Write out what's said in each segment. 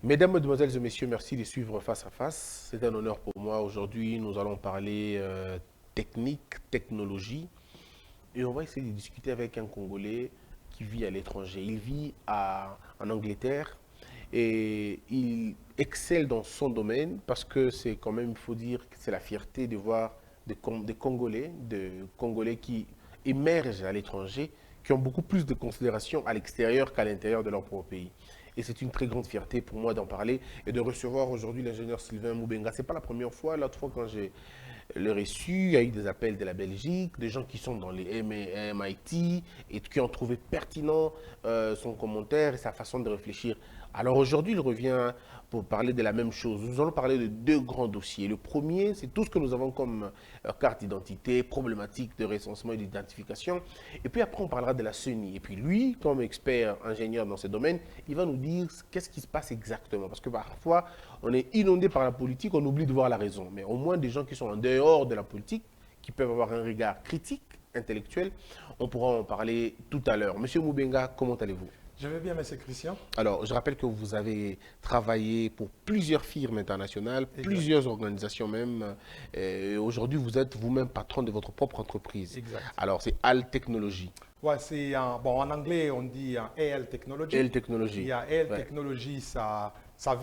Mesdames, Mesdemoiselles et Messieurs, merci de suivre Face à Face. C'est un honneur pour moi. Aujourd'hui, nous allons parler technique, technologie. Et on va essayer de discuter avec un Congolais qui vit à l'étranger. Il vit en Angleterre et il excelle dans son domaine parce que c'est quand même, il faut dire que c'est la fierté de voir des Congolais qui émergent à l'étranger, qui ont beaucoup plus de considération à l'extérieur qu'à l'intérieur de leur propre pays. Et c'est une très grande fierté pour moi d'en parler et de recevoir aujourd'hui l'ingénieur Sylvain Moubenga. Ce n'est pas la première fois. L'autre fois, quand j'ai le reçu, il y a eu des appels de la Belgique, des gens qui sont dans les MIT et qui ont trouvé pertinent son commentaire et sa façon de réfléchir. Alors aujourd'hui, il revient pour parler de la même chose. Nous allons parler de deux grands dossiers. Le premier, c'est tout ce que nous avons comme carte d'identité, problématique de recensement et d'identification. Et puis après, on parlera de la CENI. Et puis lui, comme expert ingénieur dans ce domaine, il va nous dire qu'est-ce qui se passe exactement. Parce que parfois, on est inondé par la politique, on oublie de voir la raison. Mais au moins, des gens qui sont en dehors de la politique, qui peuvent avoir un regard critique, intellectuel, on pourra en parler tout à l'heure. Monsieur Moubenga, comment allez-vous? Je vais bien, monsieur Christian. Alors, je rappelle que vous avez travaillé pour plusieurs firmes internationales, Exact. plusieurs organisations même. Aujourd'hui, vous êtes vous-même patron de votre propre entreprise. Exact. Alors, c'est HAL Technologies. Ouais, c'est bon, en anglais, on dit AL Technology. HAL Technologies. Il y a AL Ouais. Technology, ça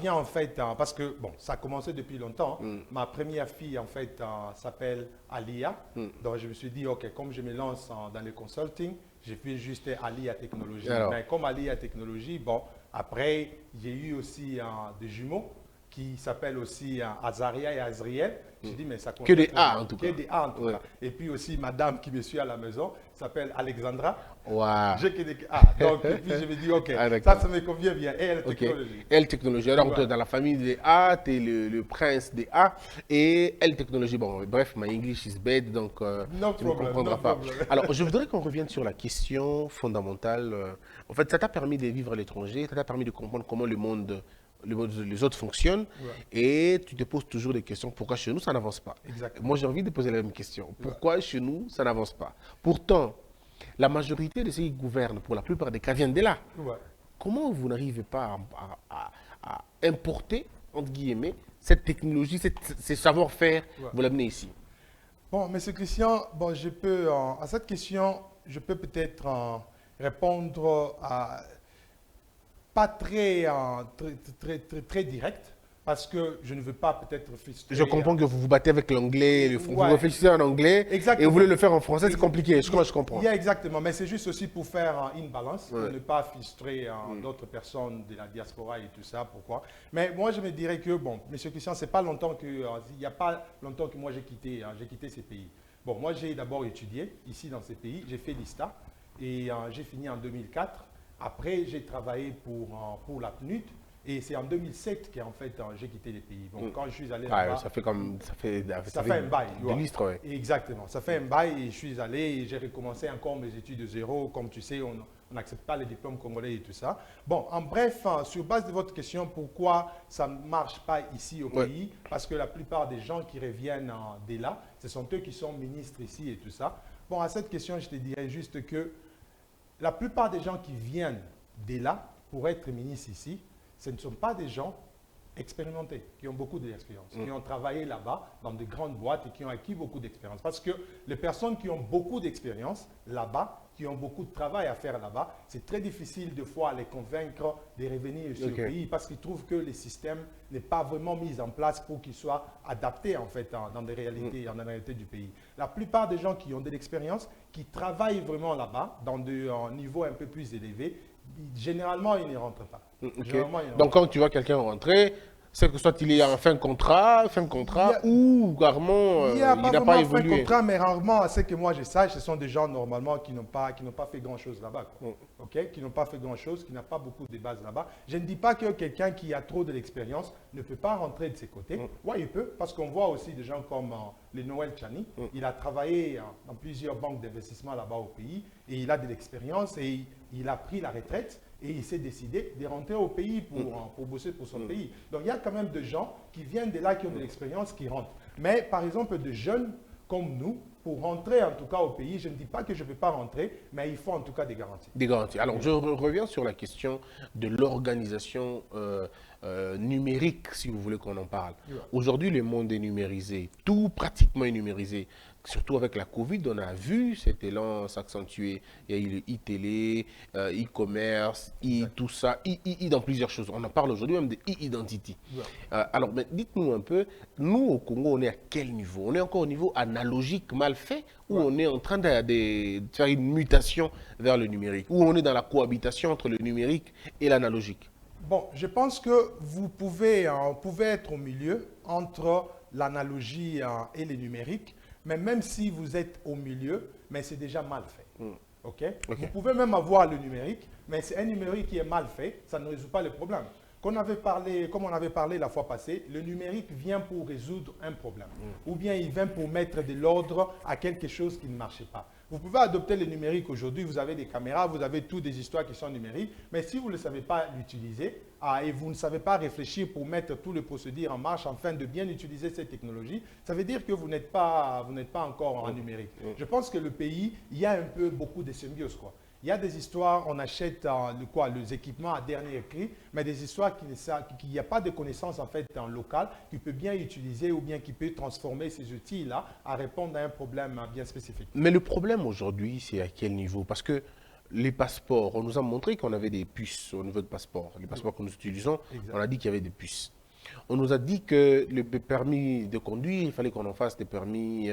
vient en fait, parce que, bon, ça a commencé depuis longtemps. Ma première fille, en fait, s'appelle Alia. Donc, je me suis dit, OK, comme je me lance dans le consulting, j'ai fait juste Alia Technology. Alors. Mais comme Alia Technology, bon, après, j'ai eu aussi des jumeaux qui s'appellent aussi Azaria et Azriel. J'ai dit, mais ça compte Que des A, en tout Que cas. des A, en tout Ouais. cas. Et puis aussi, madame qui me suit à la maison s'appelle Alexandra. Wow. J'ai que des A. Donc, et puis je me dis, OK, Ah, d'accord. ça me convient bien. Et elle, Ok. technologie. L Technologie. Alors, Ouais. tu es dans la famille des A, tu es le prince des A. Et L Technologie, bon, bref, my English is bad, donc No tu ne problem, comprendras no pas. problem. Alors, je voudrais qu'on revienne sur la question fondamentale. En fait, ça t'a permis de vivre à l'étranger, ça t'a permis de comprendre comment les autres fonctionnent. Ouais. Et tu te poses toujours des questions. Pourquoi chez nous, ça n'avance pas? Exactement. Moi, j'ai envie de poser la même question. Pourquoi chez nous, ça n'avance pas? Pourtant, la majorité de ceux qui gouvernent, pour la plupart des cas, viennent de là. Ouais. Comment vous n'arrivez pas à importer, entre guillemets, cette technologie, ces savoir-faire, Ouais. vous l'amenez ici? Bon, monsieur Christian, bon, je peux, à cette question, je peux peut-être répondre pas très direct, parce que je ne veux pas peut-être frustrer. Je comprends que vous vous battez avec l'anglais, vous Ouais. réfléchissez en anglais, Exactement. et vous voulez le faire en français, c'est compliqué, je comprends. Il y a exactement, mais c'est juste aussi pour faire une balance, Ouais. pour ne pas frustrer d'autres personnes de la diaspora et tout ça. Pourquoi? Mais moi, je me dirais que, bon, monsieur Christian, c'est pas longtemps que, il n'y a pas longtemps que moi j'ai quitté ces pays. Bon, moi j'ai d'abord étudié ici dans ces pays, j'ai fait l'ISTA et j'ai fini en 2004. Après, j'ai travaillé pour la PNUD. Et c'est en 2007 qu'en fait j'ai quitté les pays. Bon, quand je suis allé Ah, là-bas, ça fait comme ça fait un bail. de l'histoire, ouais. Exactement. Ça fait un bail et je suis allé et j'ai recommencé encore mes études de zéro. Comme tu sais, on n'accepte pas les diplômes congolais et tout ça. Bon, en bref, sur base de votre question, pourquoi ça ne marche pas ici au Ouais. pays? Parce que la plupart des gens qui reviennent de là, ce sont eux qui sont ministres ici et tout ça. Bon, à cette question, je te dirais juste que la plupart des gens qui viennent de là pour être ministres ici, ce ne sont pas des gens expérimentés, qui ont beaucoup d'expérience, qui ont travaillé là-bas dans de grandes boîtes et qui ont acquis beaucoup d'expérience. Parce que les personnes qui ont beaucoup d'expérience là-bas, qui ont beaucoup de travail à faire là-bas, c'est très difficile de fois les convaincre de revenir ici au pays parce qu'ils trouvent que le système n'est pas vraiment mis en place pour qu'il soit adapté en fait dans des réalités, dans la réalité du pays. La plupart des gens qui ont de l'expérience, qui travaillent vraiment là-bas dans des niveaux un peu plus élevés, généralement ils ne rentrent pas. Ok. Généralement, ils ne Donc quand tu vois quelqu'un rentrer, c'est que soit il est en fin de contrat ou carrément il n'y a il pas n'a vraiment pas fait évolué. contrat, mais rarement, à ce que moi je sache, ce sont des gens normalement qui n'ont pas fait grand-chose là-bas. Ok, qui n'ont pas fait grand-chose, qui n'ont pas beaucoup de bases là-bas. Je ne dis pas que quelqu'un qui a trop de l'expérience ne peut pas rentrer de ses côtés. Oui, il peut, parce qu'on voit aussi des gens comme le Noël Chani. Il a travaillé dans plusieurs banques d'investissement là-bas au pays et il a de l'expérience et il a pris la retraite. Et il s'est décidé de rentrer au pays pour bosser pour son pays. Donc il y a quand même des gens qui viennent de là, qui ont de l'expérience, qui rentrent. Mais par exemple, de jeunes comme nous, pour rentrer en tout cas au pays, je ne dis pas que je ne peux pas rentrer, mais il faut en tout cas des garanties. Des garanties. Alors, je reviens sur la question de l'organisation numérique, si vous voulez qu'on en parle. Ouais. Aujourd'hui, le monde est numérisé, tout pratiquement est numérisé. Surtout avec la Covid, on a vu cet élan s'accentuer. Il y a eu le e-télé, e-commerce, tout ça, dans plusieurs choses. On en parle aujourd'hui même de e-identity. Ouais. Alors, dites-nous un peu, nous au Congo, on est à quel niveau? On est encore au niveau analogique mal fait ou on est en train de faire une mutation vers le numérique? Ou on est dans la cohabitation entre le numérique et l'analogique? Bon, je pense que vous pouvez être au milieu entre l'analogie et le numérique, mais même si vous êtes au milieu, mais c'est déjà mal fait. Okay? Vous pouvez même avoir le numérique, mais c'est un numérique qui est mal fait, ça ne résout pas le problème. Comme on avait parlé la fois passée, le numérique vient pour résoudre un problème. Ou bien il vient pour mettre de l'ordre à quelque chose qui ne marchait pas. Vous pouvez adopter le numérique aujourd'hui, vous avez des caméras, vous avez toutes des histoires qui sont numériques, mais si vous ne savez pas l'utiliser et vous ne savez pas réfléchir pour mettre tout le procédure en marche afin de bien utiliser cette technologie, ça veut dire que vous n'êtes pas encore en numérique. Je pense que le pays, il y a un peu beaucoup de symbiose, quoi. Il y a des histoires, on achète les équipements à dernier cri, mais des histoires qu'il n'y a pas de connaissances en fait en local, qui peut bien utiliser ou bien qui peut transformer ces outils-là à répondre à un problème bien spécifique. Mais le problème aujourd'hui, c'est à quel niveau? Parce que les passeports, on nous a montré qu'on avait des puces au niveau de passeports. Les passeports que nous utilisons, on a dit qu'il y avait des puces. On nous a dit que le permis de conduire, il fallait qu'on en fasse des permis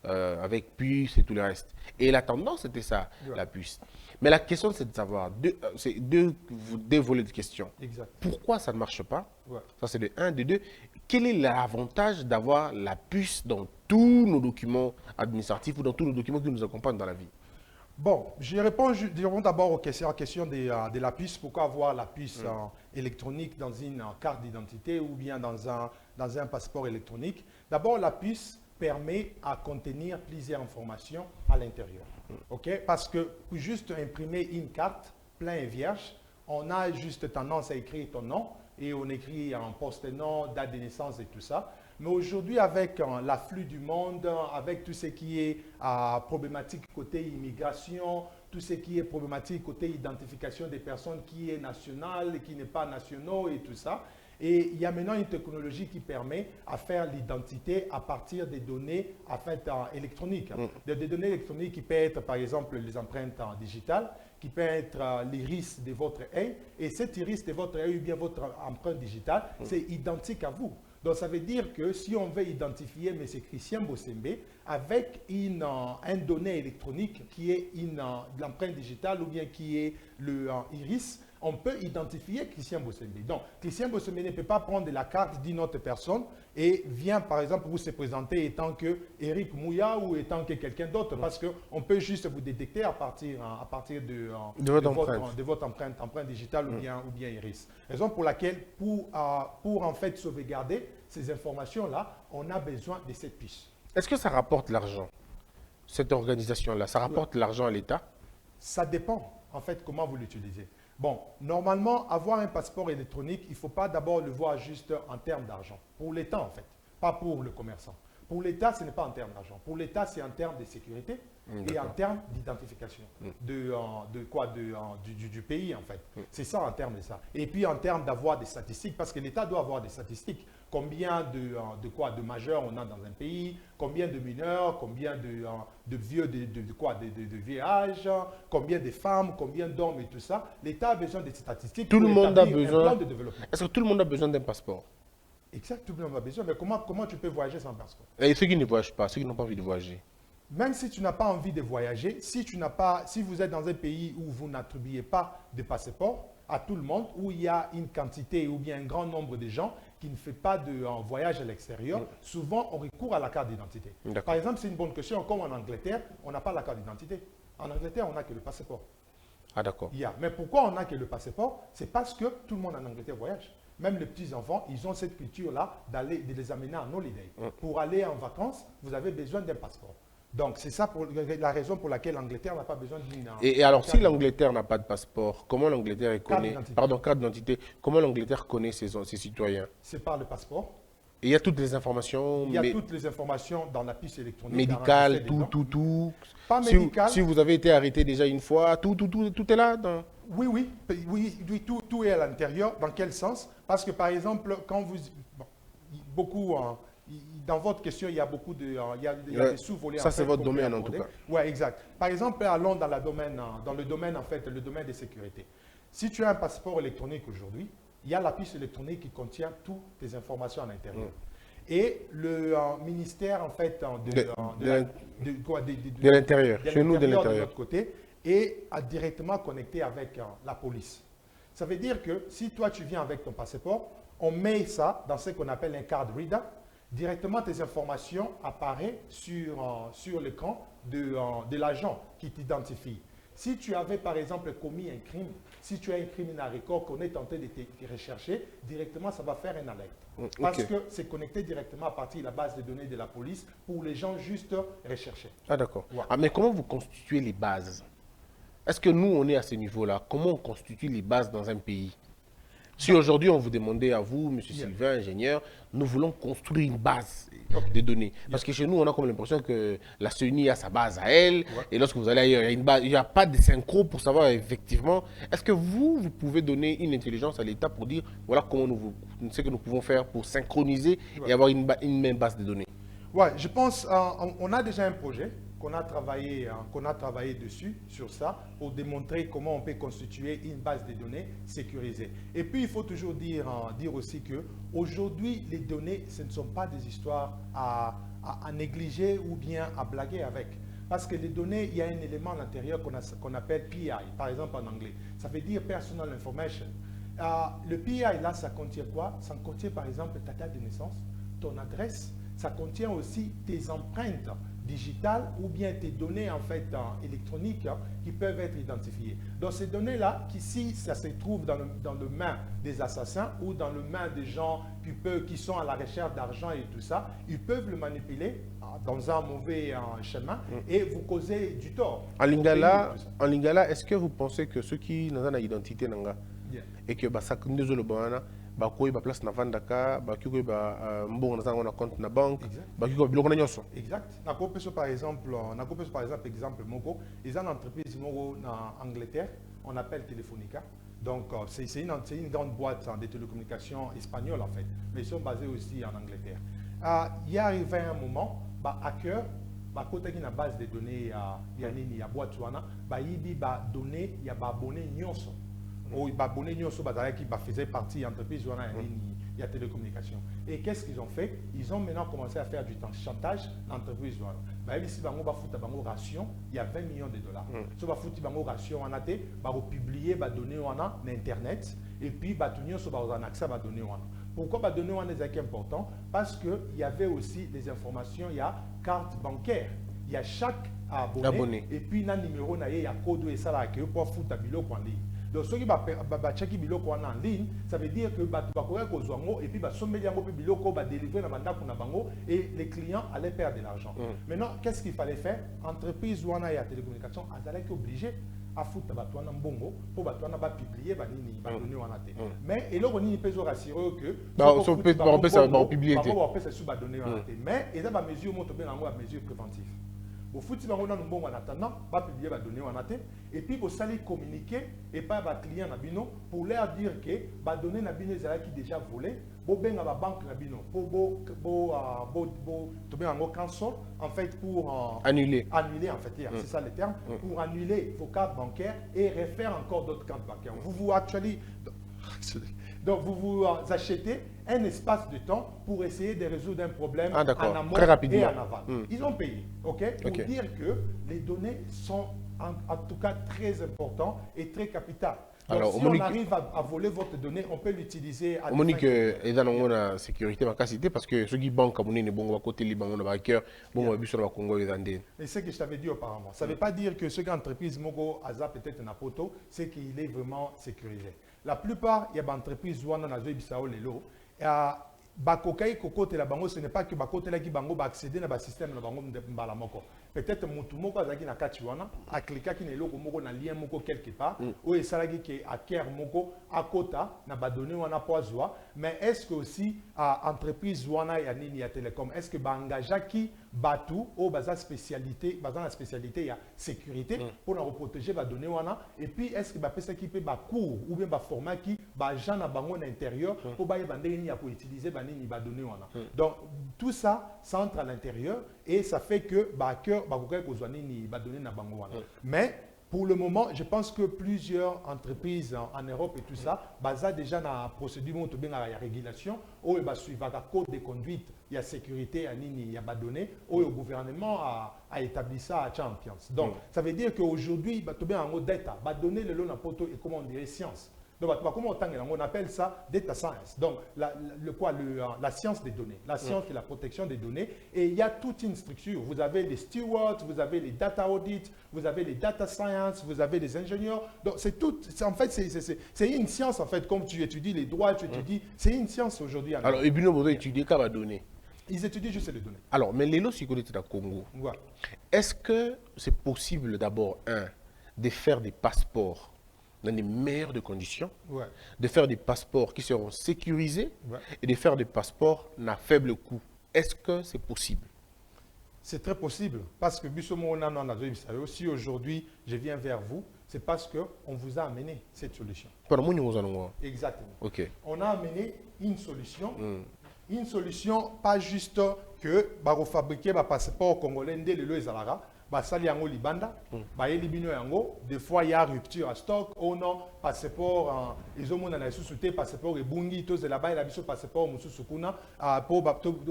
avec puce et tout le reste. Et la tendance, c'était ça, la puce. Mais la question, c'est de savoir, c'est deux volets de questions. Exact. Pourquoi ça ne marche pas? Ça, c'est de un. De deux, quel est l'avantage d'avoir la puce dans tous nos documents administratifs ou dans tous nos documents qui nous accompagnent dans la vie? Bon, je réponds d'abord à la question de la puce. Pourquoi avoir la puce électronique dans une carte d'identité ou bien dans un passeport électronique? D'abord, la puce permet à contenir plusieurs informations à l'intérieur. Okay? Parce que pour juste imprimer une carte pleine et vierge, on a juste tendance à écrire ton nom et on écrit en post-nom, date de naissance et tout ça. Mais aujourd'hui, avec l'afflux du monde, avec tout ce qui est problématique côté immigration, tout ce qui est problématique côté identification des personnes qui est nationale, qui n'est pas nationaux et tout ça, et il y a maintenant une technologie qui permet à faire l'identité à partir des données électroniques. Des données électroniques qui peuvent être par exemple les empreintes digitales, qui peut être l'iris de votre œil, et cet iris de votre œil ou bien votre empreinte digitale, c'est identique à vous. Donc, ça veut dire que si on veut identifier M. Christian Bossembe avec une donnée électronique qui est l'empreinte digitale ou bien qui est le iris, on peut identifier Christian Bossembe. Donc, Christian Bossembe ne peut pas prendre la carte d'une autre personne et vient, par exemple, vous se présenter étant que Eric Mouya ou étant que quelqu'un d'autre, parce qu'on peut juste vous détecter à partir de votre empreinte digitale ou bien iris. Raison pour laquelle, pour en fait sauvegarder ces informations-là, on a besoin de cette puce. Est-ce que ça rapporte l'argent, cette organisation-là? Ça rapporte l'argent à l'État? Ça dépend, en fait, comment vous l'utilisez. Bon, normalement, avoir un passeport électronique, il ne faut pas d'abord le voir juste en termes d'argent. Pour l'État, en fait, pas pour le commerçant. Pour l'État, ce n'est pas en termes d'argent. Pour l'État, c'est en termes de sécurité et en termes d'identification du pays, en fait. C'est ça en termes de ça. Et puis en termes d'avoir des statistiques, parce que l'État doit avoir des statistiques. Combien de majeurs on a dans un pays, combien de mineurs, combien de vieux de vieux âge, combien de femmes, combien d'hommes et tout ça. L'État a besoin de statistiques. Tout le monde a besoin. Un plan de développement. Est-ce que tout le monde a besoin d'un passeport? Exact, tout le monde a besoin. Mais comment tu peux voyager sans passeport? Et ceux qui ne voyagent pas, ceux qui n'ont pas envie de voyager? Même si tu n'as pas envie de voyager, si vous êtes dans un pays où vous n'attribuez pas de passeport à tout le monde, où il y a une quantité ou bien un grand nombre de gens qui ne font pas de voyage à l'extérieur, souvent on recourt à la carte d'identité. Par exemple, c'est une bonne question, comme en Angleterre, on n'a pas la carte d'identité. En Angleterre, on n'a que le passeport. Ah d'accord. Mais pourquoi on n'a que le passeport? C'est parce que tout le monde en Angleterre voyage. Même les petits-enfants, ils ont cette culture-là de les amener en holiday. Pour aller en vacances, vous avez besoin d'un passeport. Donc, c'est ça la raison pour laquelle l'Angleterre n'a pas besoin d'une... Et alors, si l'Angleterre n'a pas de passeport, comment l'Angleterre connaît... Pardon, carte d'identité. Comment l'Angleterre connaît ses citoyens? C'est par le passeport. Et il y a toutes les informations... Il y a toutes les informations dans la puce électronique. Médicale, tout. Pas médical. Si vous avez été arrêté déjà une fois, tout est là Oui, oui, oui, oui, tout est à l'intérieur. Dans quel sens? Parce que par exemple, quand vous... bon, beaucoup, dans votre question, il y a beaucoup de... il y a des sous-volets en Ça, c'est fait, votre qu'on peut domaine en tout aborder. cas. Oui, exact. Par exemple, allons dans le domaine, en fait, le domaine des sécurités. Si tu as un passeport électronique aujourd'hui, il y a la puce électronique qui contient toutes tes informations à l'intérieur. Et le ministère, en fait, de l'intérieur, chez nous de de l'intérieur. notre côté, est directement connecté avec la police. Ça veut dire que si toi, tu viens avec ton passeport, on met ça dans ce qu'on appelle un card reader. Directement, tes informations apparaissent sur l'écran de l'agent qui t'identifie. Si tu avais, par exemple, commis un crime, si tu as un criminel record qu'on est tenté de te rechercher, directement, ça va faire un alerte. Parce que c'est connecté directement à partir de la base de données de la police pour les gens juste rechercher. Ah, d'accord. Ouais. Ah, mais comment vous constituez les bases? Est-ce que nous, on est à ce niveau-là? Comment on constitue les bases dans un pays? Si aujourd'hui, on vous demandait à vous, M. Sylvain, ingénieur, nous voulons construire une base de données. Parce que chez nous, on a comme l'impression que la CENI a sa base à elle. Et lorsque vous allez ailleurs, il y a une base, il n'y a pas de synchro pour savoir effectivement. Est-ce que vous pouvez donner une intelligence à l'État pour dire, voilà comment ce que nous pouvons faire pour synchroniser et avoir une même base de données? Ouais, je pense on a déjà un projet qu'on a travaillé dessus, sur ça, pour démontrer comment on peut constituer une base de données sécurisée. Et puis, il faut toujours dire aussi que aujourd'hui, les données, ce ne sont pas des histoires à négliger ou bien à blaguer avec. Parce que les données, il y a un élément à l'intérieur qu'on appelle PI, par exemple en anglais. Ça veut dire Personal Information. Le PI, là, ça contient quoi? Ça contient, par exemple, ta date de naissance, ton adresse. Ça contient aussi tes empreintes digitales ou bien tes données en fait électroniques qui peuvent être identifiées. Donc ces données-là, si ça se trouve dans le main des assassins ou dans le main des gens qui sont à la recherche d'argent et tout ça, ils peuvent le manipuler dans un mauvais chemin et vous causer du tort. En Lingala, est-ce que vous pensez que ceux qui n'ont pas d'identité et que ça bakoy ba place na vandaka bakiko ba mbongo na compte na banque bakiko biloko na nyoso exact nakopeso par exemple exemple moko ils ont une entreprise moko na Angleterre on appelle Telefonica donc c'est une grande boîte de télécommunications espagnole en fait mais ils sont basés aussi en Angleterre il y arrivé un moment hacker bakotaki na base de données ya nini ya boîte wana yibi ba données ya ba abonné nyonso qui faisait partie de l'entreprise en ligne, il y a télécommunications. Et qu'est-ce qu'ils ont fait? Ils ont maintenant commencé à faire du chantage dans l'entreprise. Ici, il y a 20 millions de dollars. Si vous avez ration, on a publié des données sur Internet et puis on a accès à données. Pourquoi les données sont importantes? Parce qu'il y avait aussi des informations, il y a carte bancaire. Il y a chaque abonné. Et puis il y a un numéro, il y a un code et ça pour foutre en ligne. Donc, ceux qui checker biloko en ligne, ça veut dire que et puis délivrer et les clients allaient perdre de l'argent. Maintenant, qu'est-ce qu'il fallait faire? Entreprise ou la télécommunication, elles allaient obligées à foutre batouana mbongo pour batouana ba publier ba nini ba donner wana te. Mais et là on y peut rassurer que on peut ça publier mais et ça ba mesure monte bien en mesure préventive. Au foot, si on a un bon en attendant, va publier les données en attendant, et puis vous allez communiquer et pas les clients nabino pour leur dire que les données nabino qui déjà volé, vous ben à la banque nabino pour cancel en fait pour annuler en fait, c'est ça le terme, pour annuler vos cartes bancaires et refaire encore d'autres cartes bancaires. Donc, vous achetez un espace de temps pour essayer de résoudre un problème en amont et en aval. Ils ont payé, pour dire que les données sont en tout cas très importantes et très capitales. Donc, alors, si on arrive à voler votre donnée, on peut l'utiliser à des fins de sécurité parce que ceux qui banquent à mon bon côté les banques hackers bon sur le Congo les Andes. Et c'est ce que je t'avais dit auparavant. Ça ne veut pas dire que ce qu'entreprise Mogo Aza peut-être un poto, c'est qu'il est vraiment sécurisé. La plupart, il y a des entreprises où on a Bisao Lelo. Bakokai Kokote la bango, ce n'est pas que Bakote la qui bango accéder à un système la bango mbalamoko. peut-être mutumoko azaki na kati wana a cliquer ki na eloko moko na lien moko quelque part ou esalaki ke hacker moko akota na ba données wana poazwa mais est-ce que aussi entreprise wana ya nini ya télécom est-ce que ba engageaki batu o baza na spécialité ya sécurité pour na protéger ba données wana et puis est-ce que ba pesa ki pe ba cours ou bien ba format ki ba gens na bango na intérieur pour ba yeba ndenge ya ko utiliser ba nini ba données wana donc tout ça entre à l'intérieur et ça fait que ba cœur ba ko kozwa nini ba données na bango wana mais pour le moment, je pense que plusieurs entreprises en Europe et tout ça, basent déjà dans la procédure de la régulation, où ils suivent le code de conduite, il y a sécurité, il y a des données, où le gouvernement a établi ça à Champions. Donc, ça veut dire qu'aujourd'hui, il y a un data, donner le lot et comment on dirait science. Donc, on appelle ça data science. Donc, la science des données, la science de la protection des données. Et il y a toute une structure. Vous avez les stewards, vous avez les data audits, vous avez les data science, vous avez les ingénieurs. Donc, c'est tout. En fait, c'est une science, en fait, comme tu étudies les droits, tu étudies. C'est une science aujourd'hui. Alors, et puis, nous étudier qu'à données. Ils étudient juste les données. Alors, mais les lots sécurité dans le Congo, est-ce que c'est possible d'abord, de faire des passeports dans les meilleures conditions, de faire des passeports qui seront sécurisés et de faire des passeports à faible coût. Est-ce que c'est possible? C'est très possible parce que si aujourd'hui je viens vers vous, c'est parce qu'on vous a amené cette solution. Exactement. Okay. On a amené une solution pas juste que fabriquer un passeport congolais dès le Zalara. Basali yango libanda bayeli bino yango des fois il y a rupture à stock ou non passeport ezomona na isusu te passeport ebungi to zela bayela biso passeport mususu kuna pour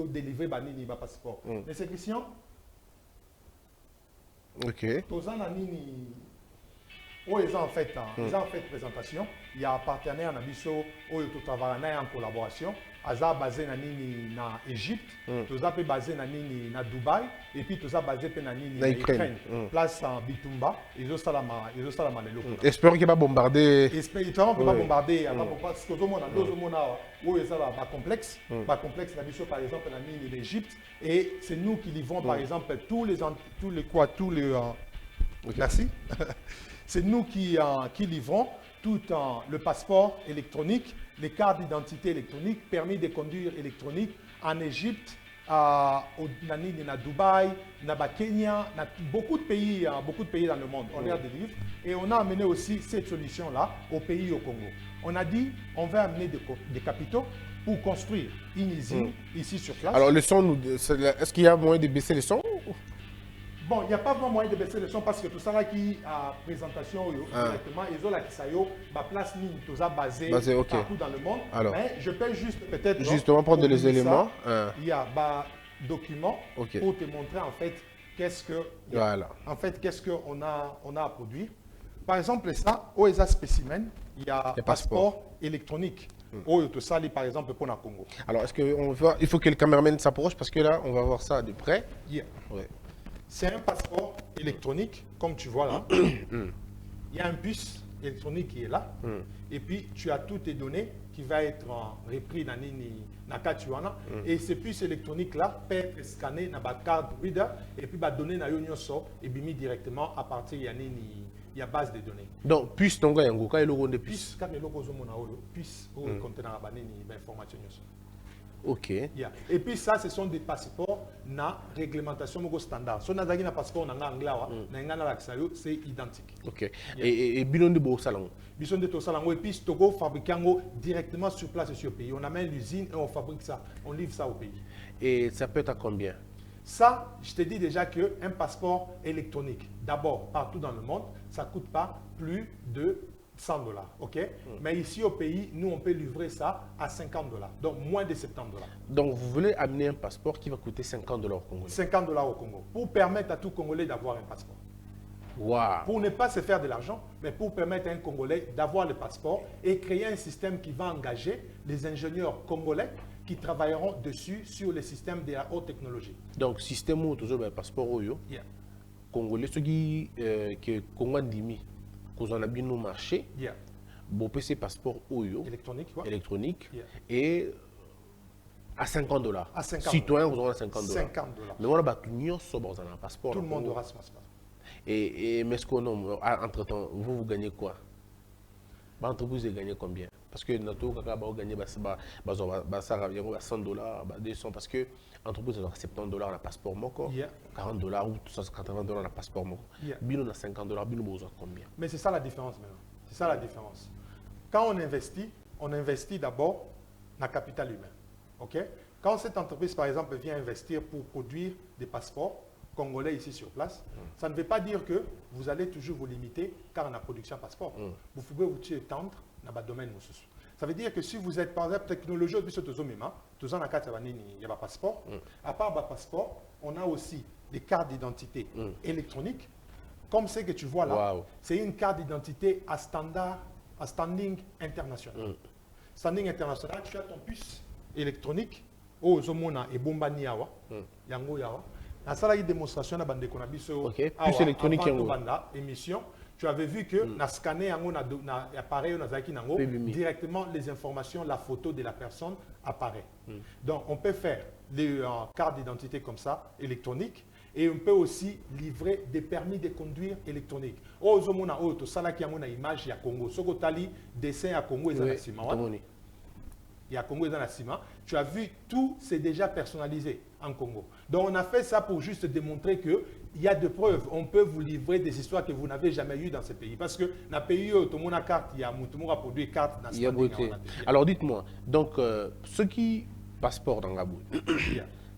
délivrer banini ba passeport mais c'est Christian OK tozana nini ils ont en fait présentation il y a un partenaire na biso oyo to travailler en collaboration aza basé na nini na Égypte toza pe basé na nini na Dubaï et puis toza basé pe na nini na Ukraine place en Bitumba ils ont salama lelo espère qu'il va bombarder espérons qu'il va bombarder parce que tout où ils ont ba complexe na biso par exemple na nini l'Égypte et c'est nous qui livrons par exemple tous les merci c'est nous qui livrons tout le passeport électronique, les cartes d'identité électronique, permis de conduire électronique en Égypte, au Dubaï, au Kenya, beaucoup de pays dans le monde. On les délivre et on a amené aussi cette solution-là au pays au Congo. On a dit on va amener des capitaux pour construire une usine ici sur place. Alors le son, est-ce qu'il y a moyen de baisser le son? Bon, il n'y a pas vraiment moyen de baisser le son parce que tout ça là qui a présentation directement, ils ont la Kisayo, ma place mine, tout ça basé partout dans le monde. Alors, mais je peux juste peut-être justement prendre les éléments. Il y a un document pour te montrer en fait qu'est-ce qu'on a à produire. Par exemple, ça, au ESA spécimen, il y a un passeport électronique. Tout ça, par exemple, pour le Congo. Alors, est-ce il faut que le caméraman s'approche parce que là, on va voir ça de près. C'est un passeport électronique, comme tu vois là. Il y a un puce électronique qui est là. Et puis, tu as toutes tes données qui vont être reprises dans la Katuana. Et ces puces électroniques-là peuvent être scannées dans la carte reader et puis donner dans l'Union et mis directement à partir de la base de données. Donc, puce, donc, il y a un logo de puce. Puce, où il contient l'information. OK. Yeah. Et puis ça, ce sont des passeports na réglementation standard. Si on a un passeport en anglais, c'est identique. OK. Et bilan de beau salon. Bilan de salon. Et puis Togo fabrique directement sur place sur le pays. On amène l'usine et on fabrique ça. On livre ça au pays. Et ça peut être à combien? Ça, je te dis déjà qu'un passeport électronique, d'abord, partout dans le monde, ça ne coûte pas plus de $100, ok? Mais ici au pays, nous, on peut livrer ça à $50, donc moins de $70. Donc, vous voulez amener un passeport qui va coûter $50 au Congo? $50 au Congo, pour permettre à tout Congolais d'avoir un passeport. Wow. Pour ne pas se faire de l'argent, mais pour permettre à un Congolais d'avoir le passeport et créer un système qui va engager les ingénieurs congolais qui travailleront dessus sur le système de la haute technologie. Donc, système où tu as un passeport, Congolais, ceux qui Congo Ndimi, qu'on a bien au marché, bon PC passeport Oyo électronique, et À 50 $. À 50 Citoyen, vous aurez 50 $. 50 $. Mais voilà, bah, nous sommes dans un passeport. Tout le monde aura ce passeport. Mais ce qu'on a, entre-temps, vous gagnez quoi? L'entreprise gagne combien? Parce que notre gagner 100 $, 200 parce que l'entreprise a 70 $ le passeport moko, 40 $ ou 80 $ le passeport moko. Bino a 50 $, bino besoin combien? Mais c'est ça la différence maintenant. C'est ça la différence. Quand on investit d'abord dans le capital humain. OK? Quand cette entreprise, par exemple, vient investir pour produire des passeports congolais ici sur place, ça ne veut pas dire que vous allez toujours vous limiter car on a production passeport. Vous pouvez vous étendre dans le domaine. Ça veut dire que si vous êtes, par exemple, technologie, tout en il y a un passeport. À part le passeport, on a aussi des cartes d'identité électroniques. Comme ce que tu vois là, c'est une carte d'identité à standing international. Standing international, tu as ton puce électronique, Zomona et Bombani Yawa, Yango Yawa. La salle de démonstration na bande konabiso. Puce électronique Yango. Émission. Tu avais vu que na scanner na appareil directement les informations, la photo de la personne apparaît. Donc on peut faire les cartes d'identité comme ça électroniques. Et on peut aussi livrer des permis de conduire électroniques. Oh, zomona auto, salaki amona image ya Congo. Soko tali dessin à Congo et Zanasima. Il y a Congo et Zanasima. Tu as vu, tout c'est déjà personnalisé en Congo. Donc on a fait ça pour juste démontrer que il y a des preuves. On peut vous livrer des histoires que vous n'avez jamais eues dans ce pays. Parce que dans le pays où tout le monde a carte, il y a tout le monde a produit carte dans ce pays. Alors dites-moi, donc ceux qui passeport dans Gabou,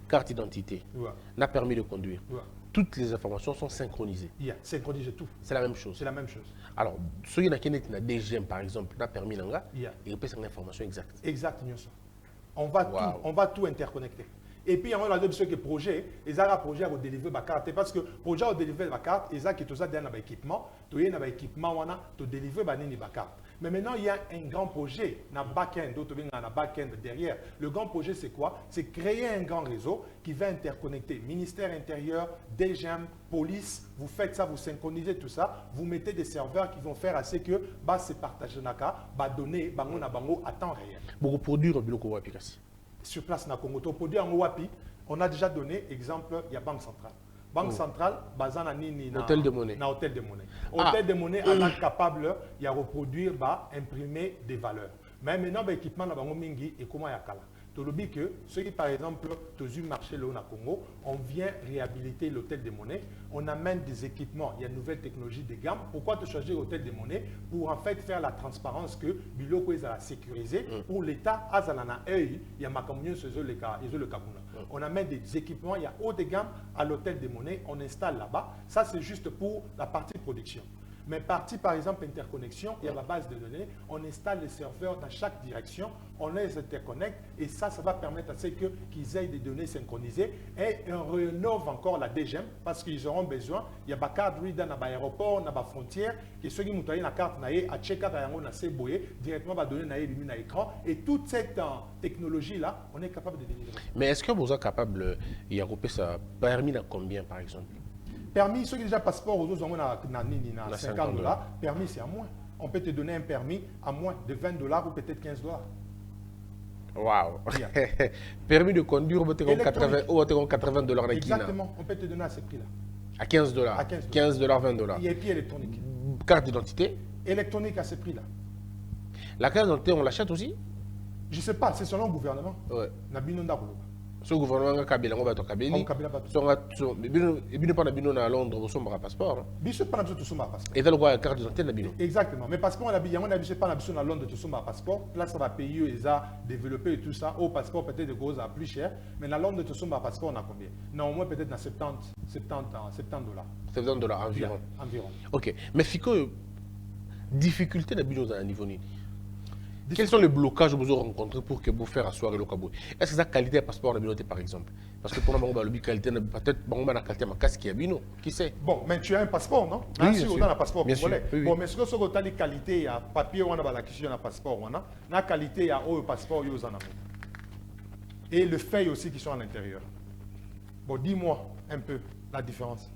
carte d'identité, n'a permis de conduire. Toutes les informations sont synchronisées. Synchronisé tout. C'est la même chose. C'est la même chose. Alors, ceux qui ont des gemmes, par exemple, n'a permis d'anga, ils peuvent une information exacte. Exactement. On va tout interconnecter. Et puis, on a dit que projet, ils ont un projet à délivrer ma carte. Parce que le projet à délivrer ma carte, ils ont tout ça dans l'équipement. Tu as un équipement, tu délivres ma carte. Mais maintenant, il y a un grand projet, dans le back-end, d'autres dans le back-end derrière. Le grand projet, c'est quoi? C'est créer un grand réseau qui va interconnecter ministère intérieur, DGM, police. Vous faites ça, vous synchronisez tout ça. Vous mettez des serveurs qui vont faire assez que c'est partagé dans donner à temps réel. Beaucoup produire au bureau application. Sur place, na Congo, produit en Wapi, on a déjà donné exemple, il y a Banque Centrale. Banque Centrale, basana nini na hôtel de monnaie. Na hôtel de monnaie. Hôtel de monnaie, on est capable de reproduire, imprimer des valeurs. Mais maintenant, l'équipement na bango mingi et comment ya kala. Tu le dis que ceux qui, par exemple, tu as marché là au Congo, on vient réhabiliter l'hôtel de monnaie, on amène des équipements, il y a une nouvelle technologie de gamme. Pourquoi te changer l'hôtel de monnaie? Pour en fait faire la transparence que Biloko est sécurisé, pour l'État, Azalana il y a ma communauté, le Kabuna. On amène des équipements, il y a haut de gamme à l'hôtel de monnaie, on installe là-bas. Ça, c'est juste pour la partie production. Mais partie, par exemple, interconnexion, il y a la base de données, on installe les serveurs dans chaque direction, on les interconnecte et ça va permettre à ce qu'ils aient des données synchronisées et on rénove encore la DGM parce qu'ils auront besoin, il y a des cartes reader dans l'aéroport, dans la frontière, que ceux qui ont la carte à checker directement va donner à l'écran et toute cette technologie-là, on est capable de délivrer. Mais est-ce que vous êtes capable, il y a ça permis à combien par exemple? Permis, ceux qui ont déjà passeport aux autres, on a 50 $. Permis, c'est à moins. On peut te donner un permis à moins de 20 $ ou peut-être 15 $. Waouh! Permis de conduire, on peut te donner 80 $. Exactement, on peut te donner à ce prix-là. À 15 $. À 15 $. 15 $, 20 $. Et puis électronique. Carte d'identité? Électronique à ce prix-là. La carte d'identité, on l'achète aussi? Je ne sais pas, c'est selon le gouvernement. Ouais. Ce gouvernement a Kabila, on va Kabila. Et bien pas à Londres, on a un passeport. Et dans le carte d'identité, exactement. Mais parce qu'on a pas à Londres, tu as un passeport. Là, ça va payer, ils ont développé et tout ça. Au passeport, peut-être des choses à plus cher. Mais dans Londres, tu as un passeport, on a combien? Non, au moins peut-être dans 70 $. 70 $ environ. Environ. Ok. Mais Fico, difficulté dans un niveau ni. Quels sont les blocages que vous avez rencontrés pour que vous fassiez asseoir le Kabou? Est-ce que la qualité du passeport est par exemple? Parce que pour nous, la qualité, peut-être la qualité de ma casque qui est bino. Qui sait? Bon, mais tu as un passeport, non? Oui, bien sûr. Tu as un passeport congolais. Bon, mais ce que tu as la qualité, il y a papier, on a la question de passeport, on a la qualité, il y a le passeport, il y a et le feuille aussi qui sont à l'intérieur. Bon, dis-moi un peu la différence.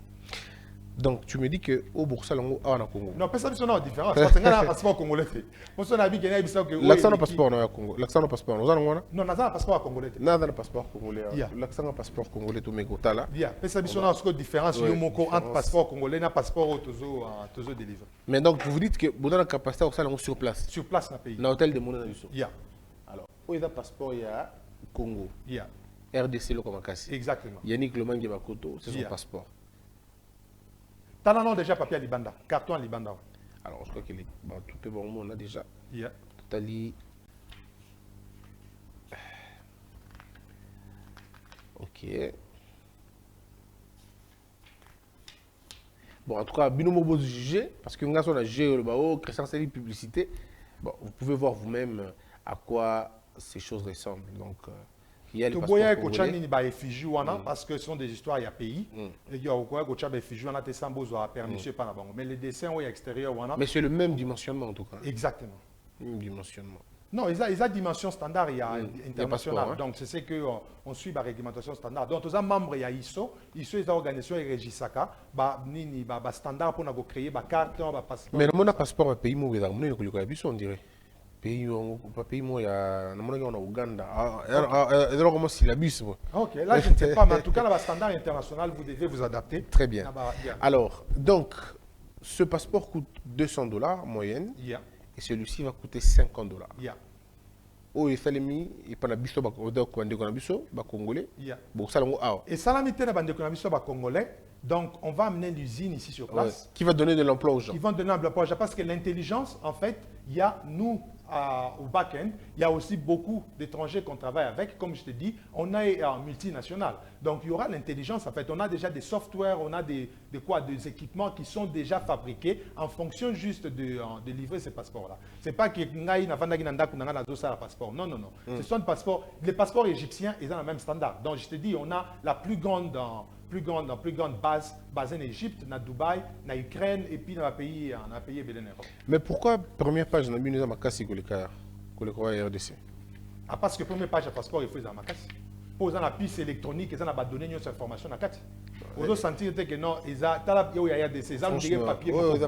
Donc, tu me dis que au Bursa Lango, ah, Congo. Non, personne n'a une différence. Parce que un passeport congolais. Moi, je suis que. L'accent de passeport, non, Congo. L'accent de passeport, nous allons voir. Non, n'a un passeport congolais. Nada de passeport congolais. L'accent de passeport congolais, tout mégotal là. Bien, personne n'a une différence entre passeport congolais et passeport au Tozo délivré. Mais donc, vous dites que vous avez la capacité de faire sur place. Sur place, dans le pays. Dans l'hôtel de Mouna Nassau. Yeah. Alors, où il y a passeport, il y a Congo. Yeah. RDC, le Komakasi. Exactement. Yannick Lomangi Makoto, c'est son passeport. Tu as déjà papier à Libanda, carton à Libanda. Alors, je crois que tout est bon, on a déjà. Yeah. Tout à l'heure. Ok. Bon, en tout cas, Binomo Bozo juger, parce que nous avons jugé le bao, Christian Sali publicité. Bon, vous pouvez voir vous-même à quoi ces choses ressemblent. Donc, il y a les passeports congolais. Parce que ce sont des histoires, il y a pays. Il y a permission par mais les dessins au extérieur. Mais c'est le même dimensionnement en tout cas. Exactement. Même dimensionnement. Non, ils ont dimension standard, il y a international. Hein? Donc, c'est ce qu'on suit la réglementation standard. Donc, tous les membres, il y a ISO. ISO est une organisation qui régit ça. Il y a standard pour créer des cartes, des passeports. Mais le passeport, pays où on dirait. Pays où il y a Ouganda. Alors, comment c'est la bus? Ok, là, je ne sais pas. Mais en tout cas, le standard international, vous devez vous adapter. Très bien. Alors, donc, ce passeport coûte $200 moyenne. Yeah. Et celui-ci va coûter $50. Yeah. Oh, il fallait mis, il prend la biso, congolais. Yeah. Bon, ça, et ça, la mité na congolais. Donc, on va amener l'usine ici sur place. Ouais. Qui va donner de l'emploi aux gens. Qui vont donner de l'emploi aux gens. Parce que l'intelligence, en fait, il y a nous, au back-end, il y a aussi beaucoup d'étrangers qu'on travaille avec. Comme je te dis, on est en multinational. Donc, il y aura l'intelligence. En fait, on a déjà des softwares, on a des équipements qui sont déjà fabriqués en fonction juste de livrer ces passeports-là. Ce n'est pas que passeport. Non, non, non. Ce sont des passeports. Les passeports égyptiens, ils ont le même standard. Donc, je te dis, on a la plus grande base basée en Égypte, en Dubaï, en Ukraine et puis dans le pays Bénin. Mais pourquoi première page n'a pas eu Makassi que le RDC? Parce que première page de passeport, il faut des Makassi. Pour la piste électronique, ils ont donné une information à Kati. Vous sentir que non, ils ont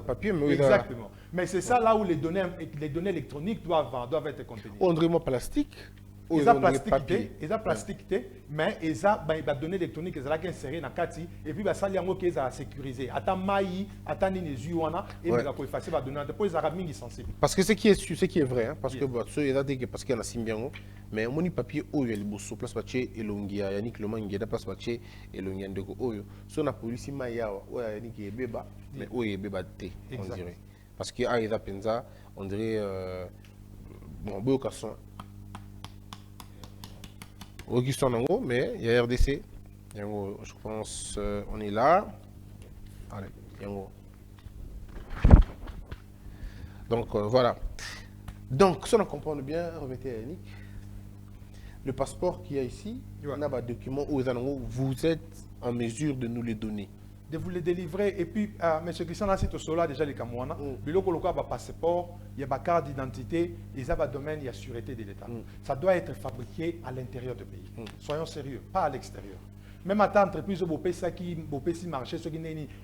papier. Exactement. Mais c'est ça là où les données électroniques doivent être contenues. On dirait plastique. Ils ont plastique, mais ils ont données électroniques, ils ont inséré dans Kati, et puis ça ils ont sécurisé. Attends maï, attends ninézuana, et ils ont effacé la donnée. Pour les arabes, ils sont sensibles. Parce que ce qui est vrai, hein, parce que parce qu'il y a un symbiont, mais mon papier oyo le bosso place papier elongia, Yannick Lomangi da place papier elongia ndeko oyo. So na police maya, oya Yannick ebeba, mais oyo ebeba té, on dirait. Parce que a penza, on dirait bon boyo son. Mais il y a RDC. Je pense on est là. Allez, donc voilà. Donc, si on comprend bien, remettez à Yannick. Le passeport qu'il y a ici, on a des documents où vous êtes en mesure de nous les donner. De vous les délivrer. Et puis, M. Christian, là, c'est au Sola déjà les Camerounais. Mais là, il y a un passeport, il y a une carte d'identité, il y a un domaine, il y a sûreté de l'État. Ça doit être fabriqué à l'intérieur du pays. Soyons sérieux, pas à l'extérieur. Même à ta entreprise, si marché,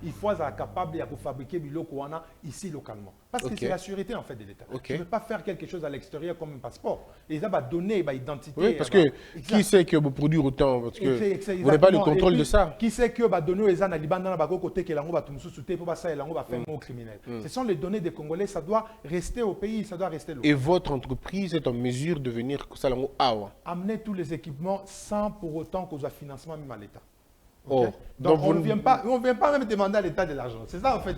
il faut être capable de fabriquer du local ici localement. Parce que c'est la sûreté en fait de l'État. Tu ne peux pas faire quelque chose à l'extérieur comme un passeport. Et ça va donner une identité. Oui, parce que qui sait que vous produisez autant? Parce que vous n'avez pas le contrôle de ça. Qui sait que va donner aux Liban dans la côté que l'ango va tout soutenir pour ça et l'ango va faire un mot criminel. Ce sont les données des Congolais, ça doit rester au pays, ça doit rester local. Et votre entreprise est en mesure de venir ça l'ango amener tous les équipements sans pour autant qu'on ait financement même à l'État. Okay. Oh, donc on ne vient pas même demander à l'État de l'argent. C'est ça en fait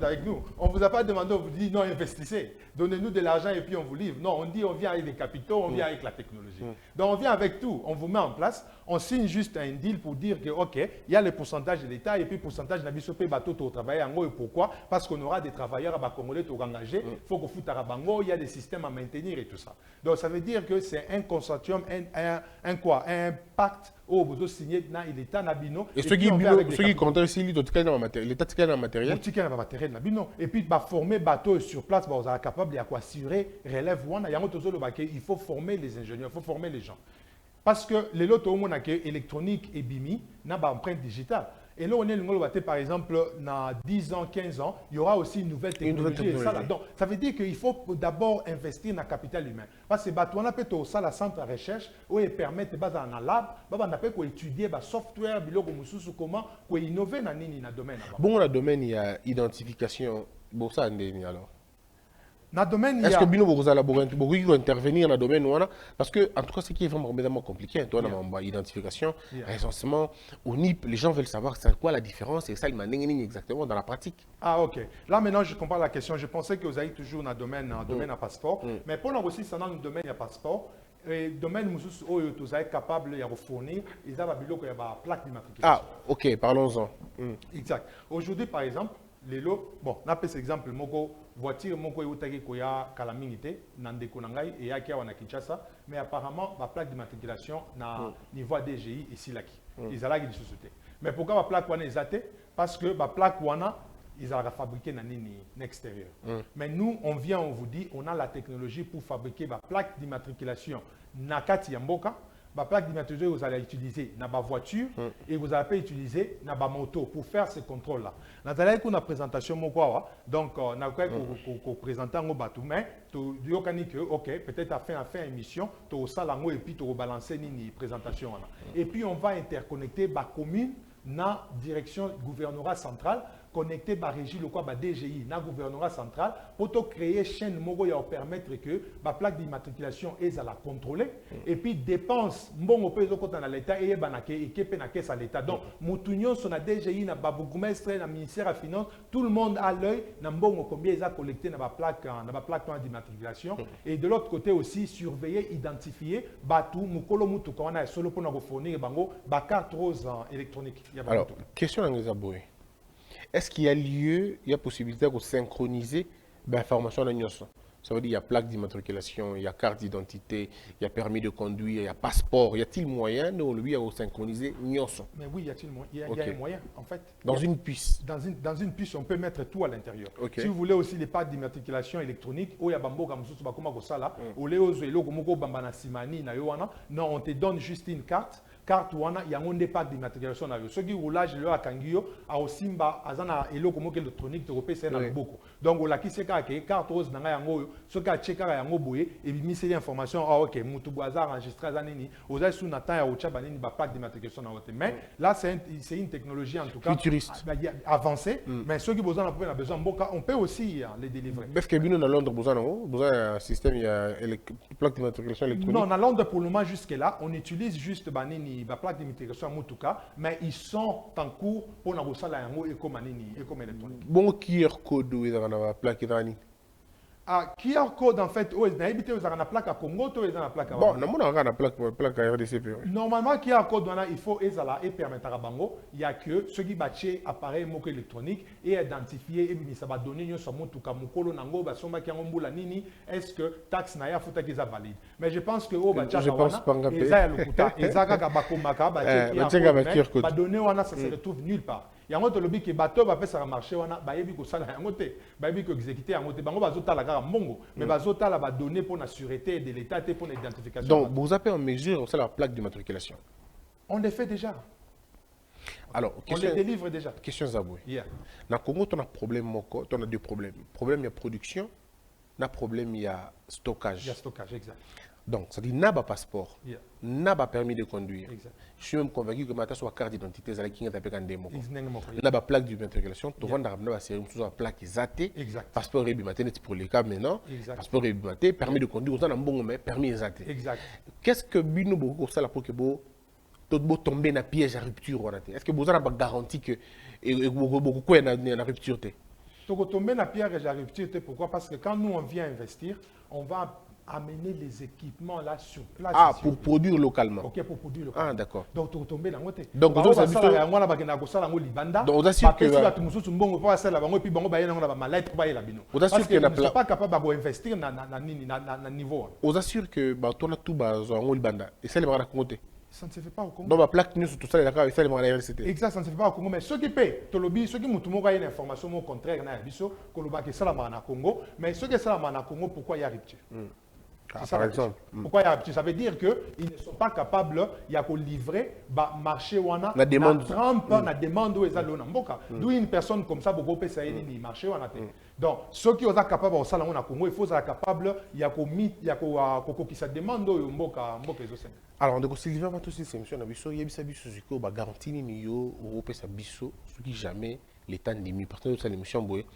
avec nous. On ne vous a pas demandé, on vous dit non, investissez, donnez-nous de l'argent et puis on vous livre. Non, on dit on vient avec les capitaux, on vient avec la technologie. Donc on vient avec tout, on vous met en place, on signe juste un deal pour dire que ok, il y a le pourcentage de l'État et puis le pourcentage de la BISOP bateau au travail en et pourquoi? Parce qu'on aura des travailleurs à Congolais engagés, il faut qu'on foute à Bango, il y a des systèmes à maintenir et tout ça. Donc ça veut dire que c'est un consortium, un pacte où vous avez signé dans l'État Nabino. Et ceux qui comptent aussi l'État dans le matériel. Et puis former bateau sur place, vous êtes capable d'assurer relève. Il faut former les ingénieurs, il faut former les gens. Parce que les lots électroniques et BIMI n'ont pas d'empreinte digitale. Et là, on est par exemple, dans 10 ans, 15 ans, il y aura aussi une nouvelle technologie. Et ça, là. Donc, ça veut dire qu'il faut d'abord investir dans le capital humain. Parce que on a peut-être ça, la centre de recherche, où ils permettent, dans un lab, on a peut étudier le software, comment innover dans le domaine. Bon, dans le domaine, il y a identification. Bon, ça, alors. Dans le domaine, est-ce que Bino vous intervenir dans le domaine parce que, en tout cas, ce qui est vraiment compliqué, toi, dans l'identification, essentiellement, au NIP, les gens veulent savoir c'est quoi la différence et ça, ils m'en exactement dans la pratique. Ah, ok. Là, maintenant, je comprends la question. Je pensais que vous avez toujours dans le domaine à passeport. Mais pour nous aussi, c'est dans le domaine à passeport. Le domaine où vous êtes capable de fournir, ils ont la plaque d'immatriculation. Ah, ok, parlons-en. Exact. Aujourd'hui, par exemple, les lots, bon, on a pris cet exemple, moko voiture moko yutaki koya kalamingité nandeko nangai et yaki wana Kinshasa, mais apparemment la plaque d'immatriculation na niveau DGI ici là qui ils allaient de société. Mais pourquoi la plaque wana exate? Parce que la plaque wana ils allaient fabriquer na nini extérieur. Mais nous on vient on vous dit on a la technologie pour fabriquer la plaque d'immatriculation na kati ya mboka. La plaque d'immatriculation, vous allez utiliser dans la voiture et vous allez utiliser dans la moto pour faire ce contrôle-là. Nous avons une présentation, donc nous avons présenté un bateau, mais nous avons dit que, ok, peut-être à faire une émission, tu vas et puis tu vas balancer une présentation. Et puis on va interconnecter la commune dans la direction gouvernorat central, connecter la régie, le DGI, dans le gouvernorat central, pour créer une chaîne qui va permettre que la plaque d'immatriculation est à la contrôler. Et puis, dépenses, bon, dans l'État et la caisse à l'État. Donc, Moutunion, son DGI, dans le bourgmestre, dans le ministère des Finances, tout le monde a l'œil dans combien ils ont collecté dans la plaque d'immatriculation. Et de l'autre côté aussi, surveiller, identifier, Batou, Moukolo Moutou, quand on a solo pour nous fournir la carte rose électronique. Alors, question à nous abouer. Est-ce qu'il y a lieu, il y a possibilité de synchroniser l'information dans l'Union? Ça veut dire qu'il y a plaque d'immatriculation, il y a carte d'identité, il y a permis de conduire, il y a passeport. Y a-t-il moyen de lui synchroniser l'Union? Mais oui, y a-t-il moyen? Il y a un moyen, en fait. Dans une puce? Dans une puce, on peut mettre tout à l'intérieur. Okay. Si vous voulez aussi les plaques d'immatriculation électronique, il y a bambo comme ça, non, on te donne juste une carte. Carte wana il y a un pack d'immatriculation na yo soki roulage le akangio a osimba azana eloko moko électronique to repesa na boko donc la ki seka ke carte rose na yango soki a cheka yango boye et bimiseli information ah ok mutu boza enregistré zanini oza sous na temps ya ocha banini ba pack d'immatriculation na wote mais là c'est une technologie en tout cas futuriste avancée mais ceux qui besoin a besoin mboka on peut aussi les délivrer. Parce que bino na Londres besoin un système il y a plaque d'immatriculation électronique. Non, na Londres pour le moment jusque là on utilise juste banini la plaque d'immatriculation en tout cas, mais ils sont en cours pour nous faire la comme électronique. Bon, QR code où ils ont la plaque d'année. Ah, QR code en fait, ils ont la plaque à Congo, ils ont la plaque à. Bon, nous avons la plaque à RDC. Normalement, QR code il faut et permettre à Bango, il y a que ceux qui battent appareil moque électronique et identifier et ça va donner sur mon tout cas mukolo nango ba somba qui ngombo la nini est-ce que taxe na ya futa qui est valide. Mais je pense que au batcha je pense pas ngapé. Et ça le kuta, et ça ka bakomaka ba QR code. Ba donner wana ça se retrouve nulle part. Il y a un autre lobby qui bateau va faire ça marcher wana ba yebi ko sala yango te ba yebi ko exécuter yango te bango bazota la kaka mongo mais bazota la ba donner pour la sûreté de l'état et pour l'identification. Donc vous avez en mesure ça la plaque d'immatriculation. On le fait déjà. Alors, on les délivre déjà. Question Zaboué. Yeah. Dans le Congo, on a problème, on a deux problèmes. Problème il y a production, na problème il y a stockage. Il y a stockage, exact. Donc, ça dit n'a pas passeport, Yeah. n'a pas permis de conduire. Exact. Je suis même convaincu que maintenant sur la carte d'identité, ça qui est appelé quand démo. Yeah. N'a pas plaque d'immatriculation, tu vois dans la série sur la plaque exatée. Exact. Passeport rébimaté pour les cas maintenant. Exact. Passeport rébimaté, permis de conduire, on a un bon mais permis exaté. Exact. Qu'est-ce que Bino beaucoup ça là pour que vous tomber dans piège à rupture? Est-ce que vous avez pas garanti que beaucoup quoi na rupture? Tu tomber dans piège à rupture, pourquoi? Parce que quand nous on vient investir, on va amener les équipements là sur place. Ah, pour produire localement. Ok, pour produire localement. Ah, d'accord. Donc, tu tombes dans le côté. Donc, vous avez donc, on assure que. On assure que ne sont pas capable d'investir dans le niveau. On assure que tu as tout bas en Libanda. Et ça, les marques compter. Ça ne se fait pas au Congo. Donc, la plaque, tout ça, les marques exact, ça ne se fait pas au Congo. Mais ceux qui paient, ceux qui ont une information au contraire, que ça au Congo. Mais ceux qui sont au Congo, pourquoi il y a rupture? Par exemple. Pourquoi il y a habitude? Ça veut dire qu'ils ne sont pas capables de livrer le marché wana la demande. La demande où ils ont mboka. D'où une personne comme ça, beaucoup peut savoir le marché wana. Donc, ceux qui sont capables de faire ça, Congo, il faut être capable de sa demande où mboka. Alors, on a Sylvain Matossi, c'est monsieur Nabiso, il y a des biso, bah garantie ni yo, Europe sa biso, ce qui jamais l'État n'est mis. Partant de ça, l'émission Boé.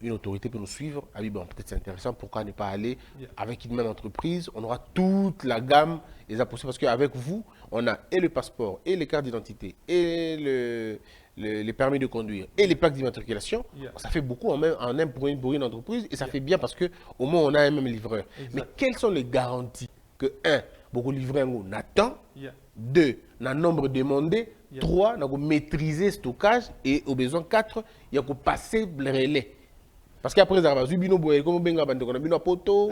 Une autorité peut nous suivre. Ah oui, bon, peut-être c'est intéressant. Pourquoi ne pas aller avec une même entreprise? On aura toute la gamme des possibles parce qu'avec vous, on a et le passeport, et les cartes d'identité, et les permis de conduire, et les plaques d'immatriculation. Ça fait beaucoup en un pour une entreprise et ça fait bien parce qu'au moins on a un même livreur. Mais quelles sont les garanties que, un, beaucoup de livreurs on attend, deux, le nombre demandé, trois, on a maîtriser le stockage et au besoin, quatre, il y a passer le relais. Parce qu'après, ça va subir comme on a poto,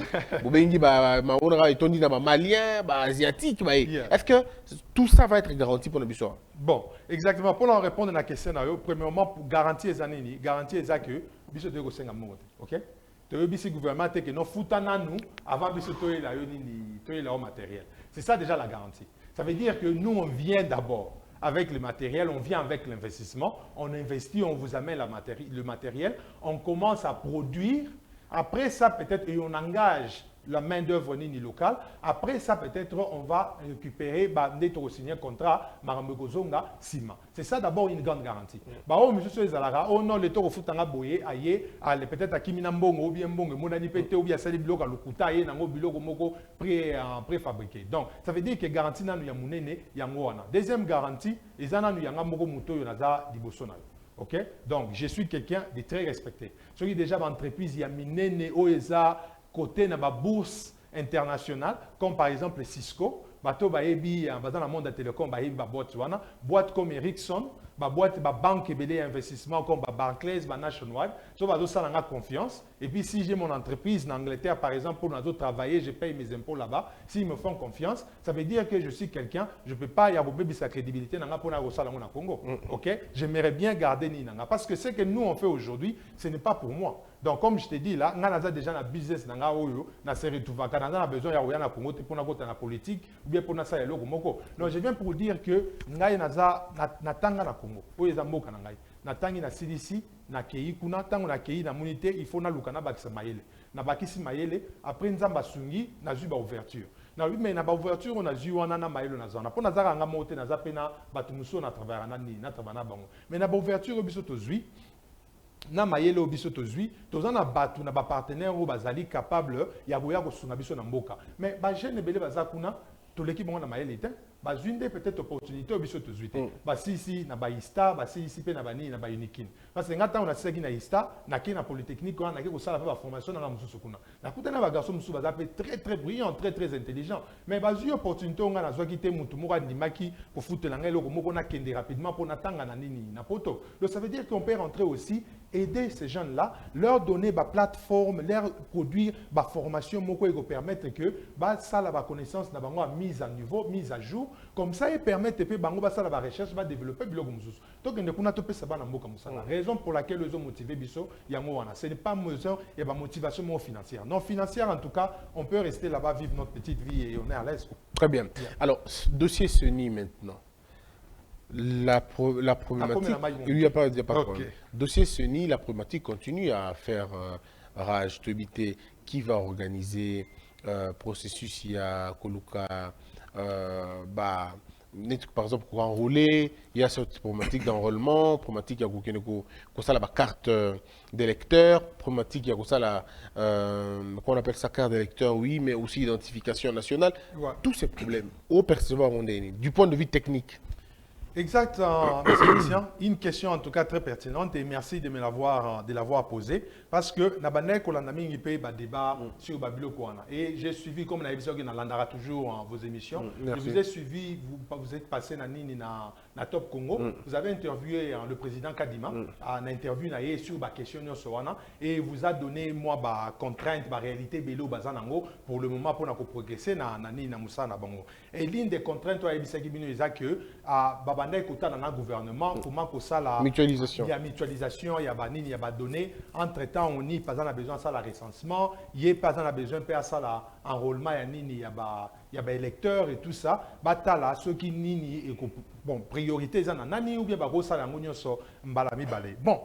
malien, asiatique. Est-ce que tout ça va être garanti pour le besoin? Bon, exactement. Pour en répondre à la question, premièrement, pour garantir les années, garantir les que biso de gosenga mongo, ok? Le gouvernement que nous foutons nous avant de matériel. C'est ça déjà la garantie. Ça veut dire que nous on vient d'abord avec le matériel, on vient avec l'investissement, on investit, on vous amène le matériel, on commence à produire. Après ça, peut-être, et on engage la main-d'œuvre locale. Après ça, peut-être, on va récupérer, signer un contrat, Sima. C'est ça d'abord une grande garantie. Non, le taux futanga boye, peut-être à Kiminambongo, ou bien Bongo, Monanipete, ou bien Sali Bloc à Lukuta, et Nango Biloko Moko préfabriqué. Donc, ça veut dire que garantie nanu yamunene yangoana. Deuxième garantie, ils en ont yanga moko muto yonaza dibosonayo. Ok? Donc, je suis quelqu'un de très respecté. Ceux qui déjà l'entreprise yaminene oeza côté de la bourse internationale, comme par exemple Cisco, dans le monde de la télécom, boîte comme Ericsson, boîte banque et d'investissement comme Barclays, Nationwide, je vais confiance. Et puis si j'ai mon entreprise en Angleterre, par exemple, pour nous travailler, je paye mes impôts là-bas. S'ils me font confiance, ça veut dire que je suis quelqu'un, je ne peux pas y avoir sa crédibilité dans le Congo. Ok? J'aimerais bien garder Ninanga. Parce que ce que nous on fait aujourd'hui, ce n'est pas pour moi. Donc, comme je te dis là, nous avons déjà un business, nous avons besoin de Congo pour la politique ou bien pour ça. Donc, je viens pour dire que nous avons Congo. Natangi na CDC, na kei kuna tango na kei na monité, il faut na lukana bakisa mayele. Na bakisi mayele, après nzamba sungi, na zuba ouverture. Na oui mais na ba ouverture on a zu wana na mayelo na zona. Po na zaka nga moté na zapena batumuso na travailler na ni na travailler na bango. Mais na ba ouverture biso to zui na mayele biso to zui, to zana batu na ba partenaire ou bazali capable ya boya ko sunga biso na mboka. Mais ba jeune belé bazakuna to l'équipe on na mayele té. Une des peut-être opportunité au biso tuzuité. Si na ba ista, si pe na bani na ba unikin. Parce que ngata on a seki na ista, na ki na polytechnique on a ke ko sala ba formation na mususu kuna. Na kuta na ba garçon mususu ba très très brillant, très très intelligent. Mais une opportunité on a na zo kité mutu moko ndimaki ko futela ngelo ko moko na kende rapidement pour na tanga na nini na poto. Donc ça veut dire qu'on peut rentrer aussi aider ces jeunes-là, leur donner ba plateforme, leur produire ba formation moko et permettre que ba ça la connaissance na bango mise à niveau, mise à jour. Comme ça, ils permettent de faire la recherche, de développer le business. Donc, la raison pour laquelle ils ont motivé Bisso, ce n'est pas une motivation financière. Non financière, en tout cas, on peut rester là-bas, vivre notre petite vie et on est à l'aise. Très bien. Alors, dossier Sony maintenant. La problématique, il n'y a pas de problème. Dossier Sony, la problématique continue à faire rage. Qui va organiser processus, il y a Koluka. Par exemple, pour enrôler, il y a cette problématique d'enrôlement, problématique, il y a la carte d'électeur, problématique, il y a la, qu'on appelle ça carte d'électeur, oui, mais aussi identification nationale. Ouais. Tous ces problèmes, au percevoir, du point de vue technique. Exact, monsieur Christian. Une question en tout cas très pertinente et merci de me l'avoir posée parce que Nabanek Kolandami paye un débat sur Babilo Kouana et j'ai suivi comme l'habitude dans l'Andara toujours vos émissions. Je vous ai suivi, vous êtes passé na Top Congo. Vous avez interviewé le président Kadima en interview sur la question et vous a donné moi ba contrainte, ba réalité bélo bazanango pour le moment pour progresser na Moussa na Bango. Et l'une des contraintes est que babanda écouter dans le gouvernement comment que ça la mutualisation. Il y a mutualisation, il y a banine, il y a données. Entre-temps, on y pas besoin de ça la recensement, il y a pas besoin de ça la enrôlement, il y a électeurs et tout ça. Batala ceux qui nini et bon priorité ils en nani ou bien ba ça la ngonyo so mbalami balé. Bon.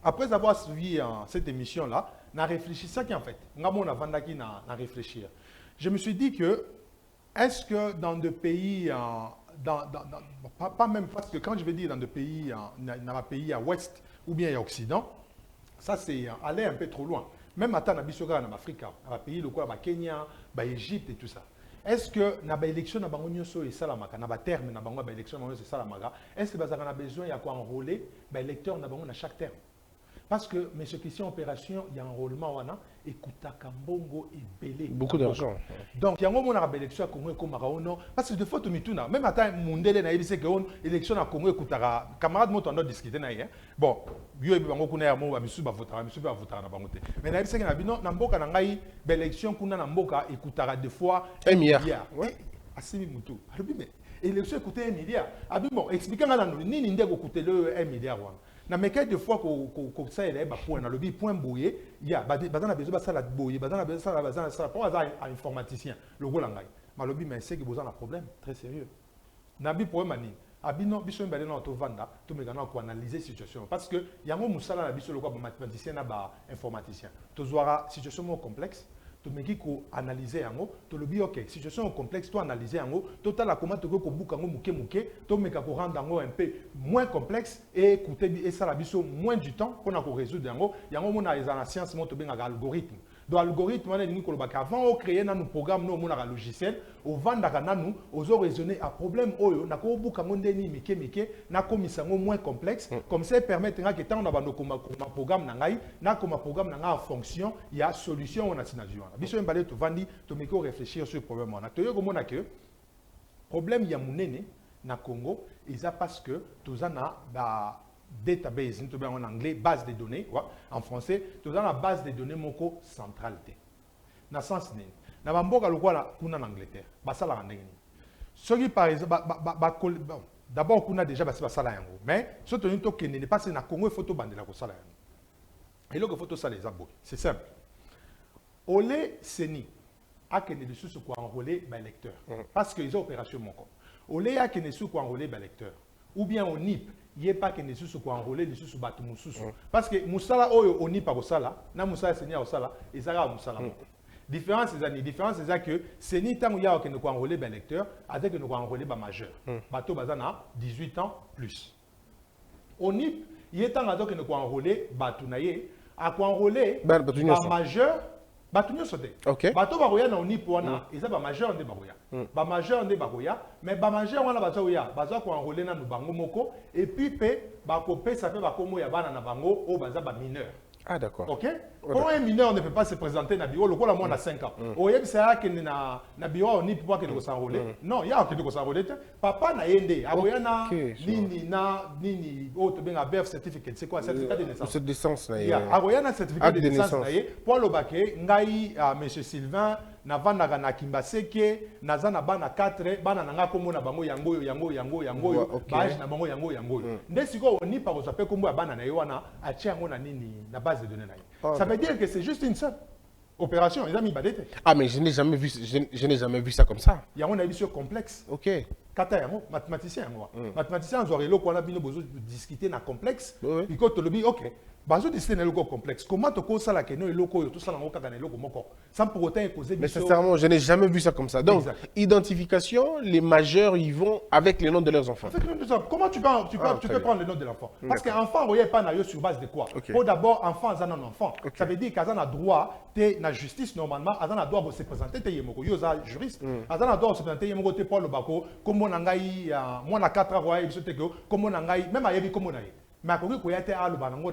Après avoir suivi cette émission là, on a réfléchi ça qui en fait. On a vandaki na réfléchir. Je me suis dit que est-ce que dans des pays pas même parce que quand je vais dire dans des pays dans un pays à ouest ou bien à occident, ça c'est aller un peu trop loin. Même à Tanabisoga en Afrique, dans un pays le quoi, Kenya, Égypte et tout ça. Est-ce que na élection na bango nyoso et salamaka na terme na bango élection na c'est salamaka, est-ce que bazaka na besoin il y a quoi enrôler électeur na bango na chaque terme? Parce que, mais ce qui est opération, il y a un enrôlement, et Kambongo et Belé. Beaucoup d'argent. Donc, il y a un moment où on a l'élection à Congo et Congo. Parce que de fois, même à temps, Mundele n'a pas dit l'élection à Congo et Koutara. Camarades, moi, on a discuté. Bon, il y a un moment où on a voté. Mais il y a un moment où on a dit l'élection qu'on a et Koutara deux fois 1 milliard. Assez Moutou. L'élection a coûté 1 milliard. Bon, expliquez-moi, ni n'indé coûté le 1 milliard. Na meka de fois ko ça il est ba point na lobi point bouillé il y a bazana besoin ça la bouillé bazana besoin ça pour un informaticien le gros langai malobi mais c'est que besoin un problème très sérieux na bi problème ani abino biso mbele na to vanda to mekana ko analyser situation parce que yango musala na biso le quoi mathématicien na ba informaticien to zoara situation mo complexe to meki ko analyser yango to lobi OK situation complexe to analyser yango to tala comment to ko buka ngo muke to meka ko rendre yango un peu moins complexe et coûter et ça la biso moins du temps pour na ko résoudre yango mona les en science mo to benga algorithme do algorithme wana ni ko lobaka avant o créer na nous programme no mona logiciel o vandaka na nous ozo raisonner à problème oyo na ko buka ngo ndeni mike na komisa ngo moins complexe comme ça permettre nga que tant na bando koma programme na ngai na koma programme na nga en fonction il y a solution on a sinajua biso mbale to vandi to meko réfléchir sur problème wana to yo komona que problème ya munene na Congo eza parce que tozana ba database nous en anglais base de données en français tozana la base de données moko centralité na sens nini na bamboka lokola kuna en Angleterre basala ndenge ni soki par exemple bon d'abord kuna déjà basala yango mais surtout nous to kende pas na Congo photo bandela ko sala yango et loko photo sala ezabo c'est simple olé seni akende de sous quoi enrôler ba lecteur parce que ils ont opération moko olé akende sous quoi enrôler ba lecteur ou bien au NIP il n'y a pas que les sous quoi enrôler les sous battu mususu parce que musala oyo au NIP pas sala na musala senia au sala et ça musala différence c'est que seni tant il y a que nous enrôler ben lecteur avec que nous enrôler ba majeur bateau bazana 18 ans plus au NIP il est temps que nous enrôler batu naie à quoi enrôler ba majeur batu nyo sote bato baroya na oni pona eza ba majeur nde baroya ba majeur nde baroya mais ba majeur wana bazo ya bazo ko enrôler na bango moko et puis pe ba ko pesa pe ba komo ya bana na bango o baza ba mineur. Ah d'accord. OK. Comment un mineur ne peut pas se présenter na bureau lokola moi na 5 ans. O yeb ça que na bureau oni pour que de s'enrôler. Non, il y a que de s'enrôler. Papa na yende aroya na nini o to benga birth certificate c'est quoi certificat de naissance. C'est de naissance na ya. Aroya na certificat de naissance na ye pour le baké ngai monsieur Sylvain na vandaka na Kimbaseke naza na bana 4 bana nanga komona bango yango bage na bango yango nde siko oni pa ko sape kombo ya bana na yo wana atia yango na nini na base de données na ye. Ça veut dire que c'est juste une seule opération ils ont mis badete. Ah mais je n'ai jamais vu ça comme ça. Il y a un avis sur complexe. OK. Kata yango mathématicien yango. Mathématicien zo relo ko na bino bozo discuter na complexe. Puis quand to lobi OK. Bazo discuter na loko complexe. Comment to ko sala ke no eloko yo to sala ngo kaka na eloko moko. Sans pour autant causer. Mais sincèrement, je n'ai jamais vu ça comme ça. Donc, identification, les majeurs ils vont avec les noms de leurs enfants. Avec les noms de leurs enfants. Comment tu peux prendre le nom de l'enfant? Parce qu'un enfant il pas na yo sur base de quoi? Pour d'abord enfant azana un enfant. Ça veut dire qu'azana droit té na justice normalement azana droit de se présenter té yemoko yo za juriste. Azana droit de se présenter yemoko té Paul Bako comme on ngai moi na 4 ans ouais biso té ko comme on ngai même ayebi comme on ngai. Mais à côté, il y a un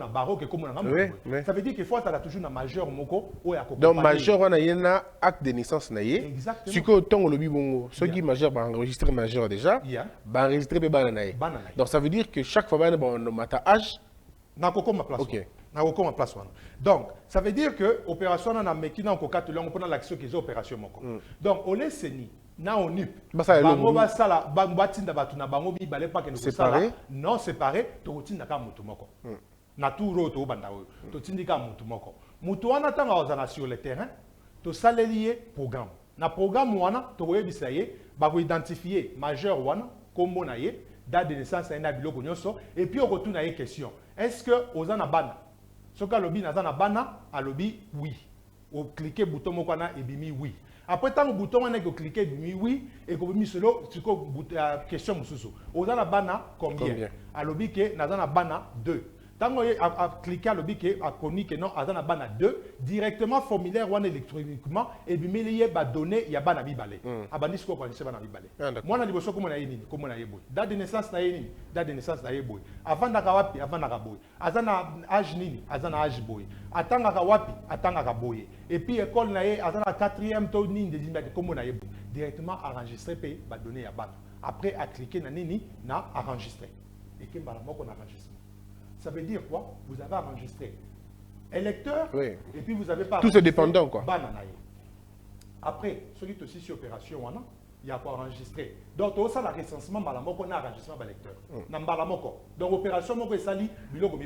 baroque comme on a. Ça veut dire qu'il faut être toujours un majeur moko ou à donc majeur on a un acte de naissance naie. Exactement. Si que tant le bibongo, ceux qui majeur va enregistrer majeur déjà, va enregistrer bébé naie. Donc ça veut dire que chaque fois on mata âge na koko ma place. OK. Na koko ma place wana. Donc ça veut dire que opération na mekina ko katulongo pendant l'action qu'ils ont opération moko. Donc on les seni na ONUP. Basala bango basala batinda batu na bango mibale pa kende kosala séparé non séparé to kotinda ka mutu moko. Na turo to banda oyo to tindika mutu moko. Mutu wana tanga ozana sur le terrain to salelier programme. Na programme wana to koyebisa ye ba ko identifier majeur wana kombo na ye date de naissance na biloko nyonso et puis retourne na question. Est-ce que ozana bana? Soka lobi nazana bana alobi oui. O cliquer bouton moko na ebimi oui. Après tant que bouton on est que cliquer oui et que mis solo tu question mususu. Ozana bana combien? Alobi ke nazana bana 2. Tant qu'on a cliqué à l'objet que a connu que non azana bana 2 directement formulaire ou électroniquement et puis il va donner il y a bana bibalé. Abandi ce qu'on connaît bana bibalé. Moi na liboso comme na yini comme na yeboy. Date de naissance na yini date de naissance na yeboy. Avant wapi avant boy. Azana âge nini azana âge boy. Atanga wapi atanga boy. Et puis école na ye azana 4e to nini de limite comme na yeboy. Directement enregistrer puis va donner ya bana. Après à cliquer na nini na enregistrer. Et que bala moko na enregistrer. Ça veut dire quoi? Vous avez enregistré électeur oui. Et puis vous avez pas. Tout c'est dépendant quoi. Après, ce qui est aussi sur opération, il y a quoi enregistrer. Donc, ça, la recensement, on a enregistrement d'électeur. Donc, opération,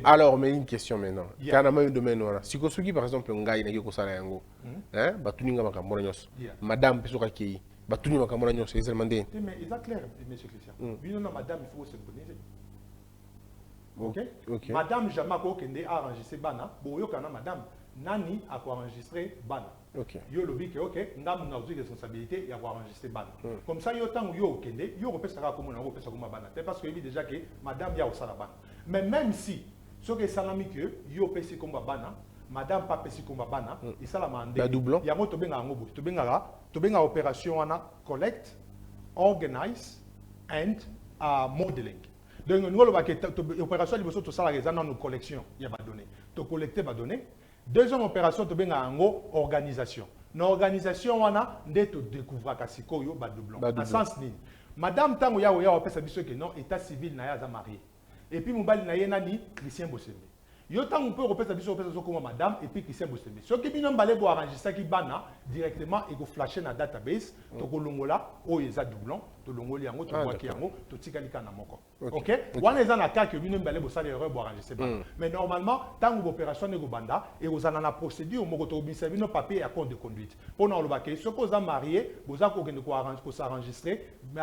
alors, mais une question maintenant. Il y a un domaine. Si vous avez par exemple un gars qui a un madame, qui mais c'est clair, monsieur Christian. Madame, il faut se connaître. Okay. Madame Jamako Kende a enregistré Bana, Boyo Kana Madame Nani a enregistré Bana. Yo lobi que ok, ngam na uzi responsabilité y a enregistré Bana. Comme ça yo tant yo Kende, yo repère ça comme on repère ça comme Bana. Parce que il dit déjà que Madame ya osala Bana. Mais même si ce que salami que yo pesi comme Bana, Madame pas pesi comme Bana, il sala mandé. La doublon. Ya mo to benga ngobo, to benga opération ana collect, organize and modeling. Donc, nous avons une opération de nos collections, il y a des données. Tu collectes des données. Deuxième opération, tu as une organisation. Dans l'organisation, on a découvert que c'est un doublon. En sens ni. Madame Tango Yaoya a fait que non, état civil n'a pas marié. Et puis, Moubali n'a ni Christian Bossembe. Yo tant on peut repérer ça comme madame et puis Christian Bossembe. Ce qui binam balé pour enregistrer qui bana directement et go flasher na database to ko longola o eza doublon to longoli yango to boaki yango to tikalika na moko. OK? Wana eza na cas que binam balé pour ça erreur pour enregistrer bana. Mais normalement tant opération ne go banda et vous en na procédure moko to bisa bino papier à compte de conduite. Pour na lobake ce que vous a marié, vous a ko kende ko arranger ko s'enregistrer mais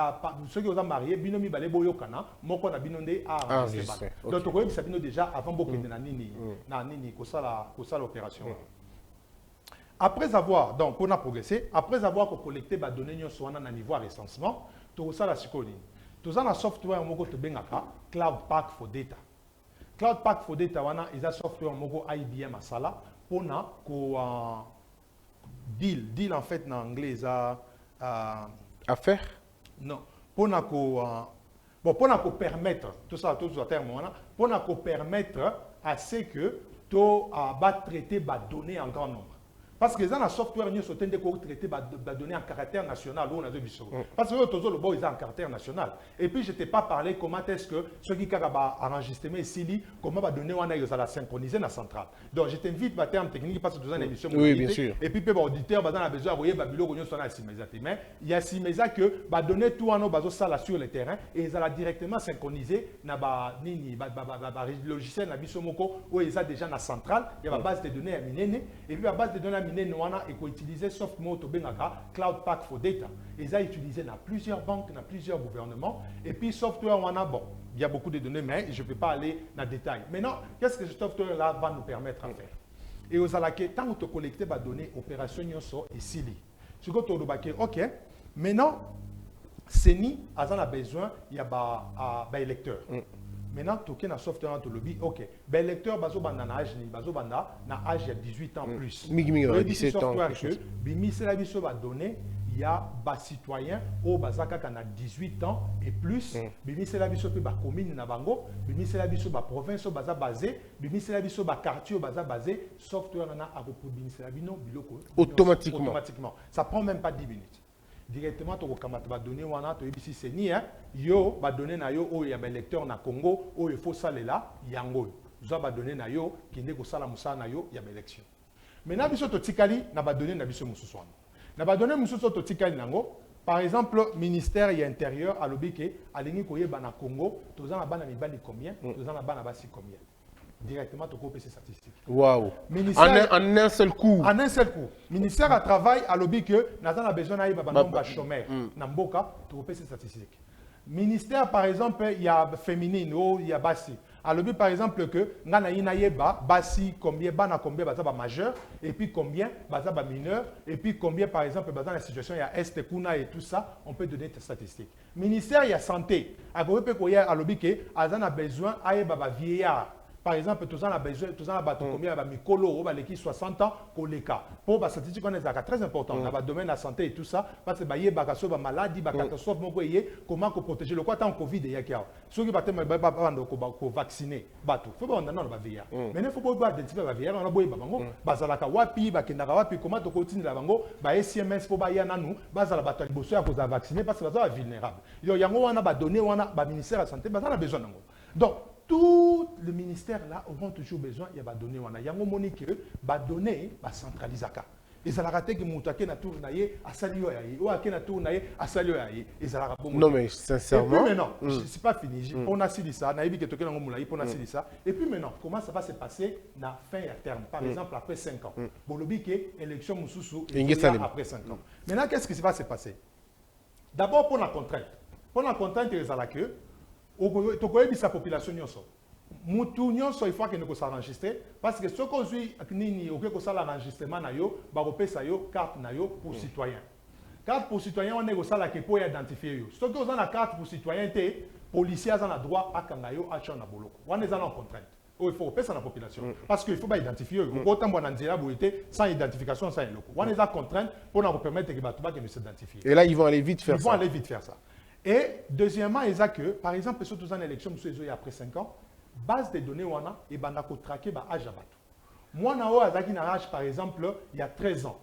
ceux qui vous a marié binam mi balé boyo kana moko na binonde a enregistrer. Donc to ko bisa bino déjà avant beaucoup de l'opération. Après avoir, donc, on a progressé, après avoir collecté les données sur un niveau de recensement, tout ça, tout ça, software Cloud Pack for Data. Cloud Pack for Data, il y a un software IBM à Sala pour deal en fait en anglais, affaire? Non, pour permettre, tout ça, tout ce terme, pour permettre à ce que tu vas traiter les données en grand nombre. Parce que dans le software, nous sommes traiter les données en caractère national. Parce que tous les gens en caractère national. Et puis, je ne t'ai pas parlé comment est-ce que ceux qui ont enregistré ici, comment les données sont synchroniser dans la centrale. Donc, je t'invite à terme technique parce que tu as une émission. Oui, bien sûr. Et puis, les auditeurs ont besoin de voir les données sont mais il y a si que les données tout en haut sur le terrain et ils sont directement synchronisés dans le logiciel où ils sont déjà dans la centrale. Il y a une base de données à miner. Et puis, la base de données et qu'on utilise software Cloud Pack for Data. Ils ont utilisé dans plusieurs banques, dans plusieurs gouvernements. Et puis software, bon, il y a beaucoup de données, mais je ne peux pas aller dans le détail. Maintenant, qu'est-ce que ce software-là va nous permettre de faire? Et aux attaques, tant que tu collectes les données, opération et Sili. Ce que tu as OK, maintenant, CENI a besoin, il y a un électeur. Maintenant, tu as un software dans le lobby, ok. Ben, lecteur, bazo banda na âge, na âge il y a 18 ans plus. 17 ans. Bimi, c'est la biso va donner, il y a des citoyens au bazaka qui a 18 ans et plus. Bimi, c'est la biso ba commune na bango. Bimi, c'est la biso ba province au baza basé. Bimi, c'est la biso ba quartier au baza basé. Software na a pour bimi, c'est la bino biloko. Automatiquement. Ça prend même pas 10 minutes. Directement tu vas donner wana to ibisi seni yo ba donner na yo o ya ba lecteur na Congo o il faut salela yango zo ba donner na yo kinde ko sala musa na yo ya ba élection maintenant biso to tikali na ba donner na biso mususu wana na ba donner mususu to tikali nango Par exemple, ministère et intérieur, à l'obéké, à l'Inikoye, Bana Congo, tous en bas, Nibali combien, tous en bas, Basi combien. Directement, tu copies ces statistiques. Waouh. Ministère, En un seul coup. En un seul coup. Ministère à travail, à l'obéké, nous avons besoin d'un nombre de chômeurs. Namboka, tu copies ces statistiques. Ministère, par exemple, il y a féminine, il y a Bassi. Alors, par exemple, que Bassi, combien, combien, majeur, et puis combien, mineur, et puis combien, par exemple, dans la situation, il y a Est, Kuna et tout ça, on peut donner des statistiques. Ministère, il y a santé. Alors, il y a besoin de vieillard. Par exemple, tous en a besoin, tous en a battu combien de Mikolo, qui 60 ans, Koleka. Pour la statistique, on est très important. Dans le domaine de la santé et tout ça, parce que il y a des maladies, des catastrophes, comment protéger le quoi tant Covid et Yakia. Ceux qui battent vacciner, battu. Faut pas on a non va veiller. Mais il faut pas identifier va veiller. On a besoin bango, bazalaka wapi, bakendaka wapi, comment to continue la bango, ba SMS pour ba yana nous, bazala battu bosso à cause de vacciner parce que bazala vulnérable. Il y a yango wana ba donner wana ba ministère de la santé, bazala besoin nango. Donc tous les ministères là auront toujours besoin de donner. Il y a un moment que les données sont centralisées. Et ça a raté que Moutake n'a tour naïe à Salioyaï, ou à Kena tour naïe à Salioyaï. Non, mais sincèrement. Et puis maintenant, c'est pas fini. On a signé ça, naïbi que toqué dans mon on a signé ça. Et puis maintenant, comment ça va se passer dans fin à terme? Par exemple, après 5 ans. Bon, le biquet, élection Moussoussou, après 5 ans. Maintenant, qu'est-ce qui va se passer? D'abord, pour la contrainte. Pour la contrainte, il y a la queue. Tokoyebi sa population nyonso. Mutu nyonso il faut que nous s'enregistrer parce que ce qu'on suit nini OK ko sala enregistrement na yo ba kopesa yo carte na yo pour citoyen. Carte pour citoyen on est ko sala ke pour identifier yo. Ce que vous avez la carte pour citoyen té policiers ont le droit à kanga yo a chona boloko. On est en contrainte. Il faut passer la population parce qu'il faut pas identifier yo. Autant bon nzela boité sans identification sans loko. On est en contrainte pour nous permettre que batuba que nous s'identifier. Et là ils vont aller vite faire ça. Ils vont aller vite faire ça. Et deuxièmement, il y a que, par exemple, surtout en élection, après 5 ans, base de données, on a, et ben, on a traqué l'âge à battre. Moi, on a âge, par exemple, il y a 13 ans.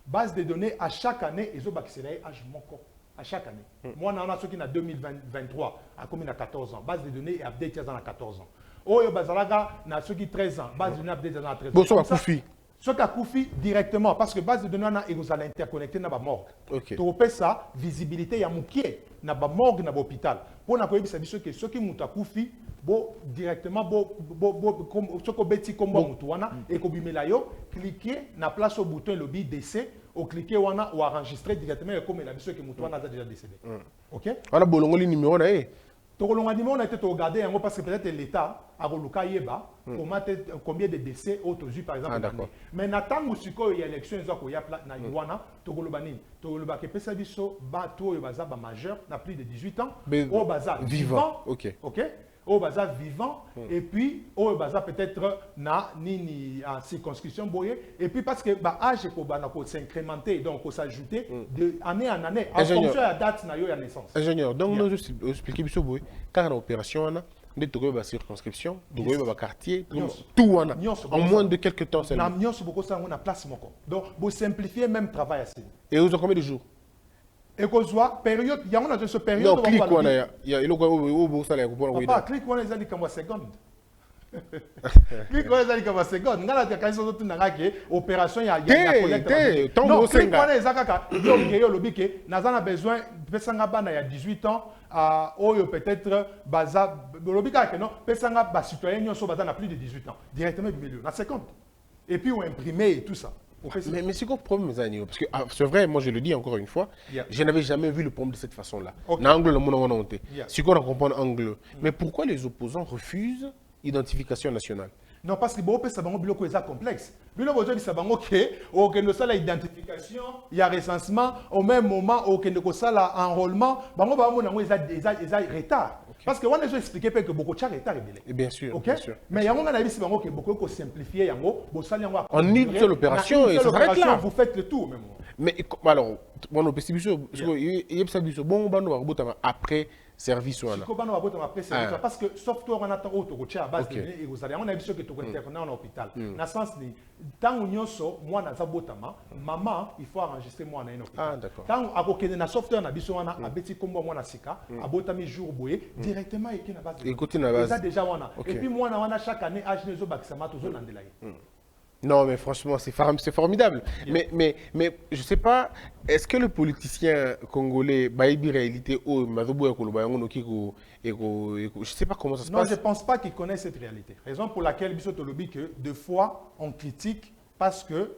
Base de données, à chaque année, ils ont accéléré l'âge manquant. À chaque année. Moi, on a ceux qui ont 2023, à combien à 14 ans. Base de données, et update, à 14 ans. Oh, il y a ceux qui ont 13 ans. Base de données, update, à 13 ans. Bon, ça va Koufi. Ce qui a Koufi directement, parce que base de données, ils vont interconnecter dans la morgue. Ok. Tu ça, visibilité, il y a moukier, dans la morgue, dans l'hôpital. Pour nous dire que ceux qui ont Koufi, directement, ce qui beti comme moutuana, et que bimelayo, cliquez na place au bouton lobby décès, ou cliquez ou enregistrer directement comme la ceux qui moutuana a déjà décédé. Ok? On a bolongoli numéro là. On a été regardé parce que peut-être l'État a reloué combien de décès autour par exemple. Mais n'attend il y a élection il y a na Yuana, Togolobani, Togolobake Pesabiso, Bato et Baza majeur, n'a plus de 18 ans, au Baza vivant, ok. Au Baza vivant, et puis au Baza peut-être na ni en circonscription boye, et puis parce que l'âge est s'incrémenter, donc s'ajouter de année en année, en fonction de la date de la naissance. Ingénieur, donc nous expliquons ce boye, car l'opération, de trouver la circonscription, de trouver le quartier, tout en moins de quelques temps seulement. Nous avons une place. Donc, vous simplifiez même le travail. Et vous avez combien de jours? Et qu'on soit période, il y a ce période. Non, clic, il y a le salaire. Papa, clic, on est allé comme seconde. Clic, on est allé comme seconde. On a quand ils ont tout opération, il y a collecte. Non, clic, on est allé comme on a besoin de il y a 18 ans. Peut-être baza lobika que non pesanga ba citoyen nyonso baza na plus de 18 ans directement milieu na 50 et puis on imprimer et tout ça. Mais c'est quoi le problème, parce que c'est vrai, moi je le dis encore une fois, je n'avais jamais vu le problème de cette façon-là. L'angle le monde a honte. C'est quoi on comprend l'angle. Mais pourquoi les opposants refusent l'identification nationale? Non, parce que beaucoup ça bango biloko est complexe. Biloko aujourd'hui ça bango que nous ça l'identification, il y a recensement au même moment au que nous ça l'enrôlement, bango bango nango ils retard. Parce que on a expliqué que beaucoup de retard est bien sûr. OK. Mais yango na biso bango que beaucoup ko simplifier yango, bo ça yango en une seule opération et ça s'arrête là. Vous faites le tour même. Mais alors, bon opération, il y a ça bon bano après service parce que software on attend auto à base de données et vous allez on a vu que tu intervenir en hôpital na sens ni tant nyonso moi na zabotama maman il faut enregistrer moi na un hôpital tant akokende na software na biso wana abeti kombo moi na sika abotami jour boye directement et na base ça déjà wana et puis moi na wana chaque année âge nezo bakisama toujours na ndelaye. Non, mais franchement, c'est formidable. Yeah. Mais je ne sais pas, est-ce que le politicien congolais, Baïbi réalité, oh, je ne sais pas comment ça se Non, je ne passe. pense pas qu'ils connaissent cette réalité. Raison pour laquelle Bissot Tolobi que des fois on critique parce que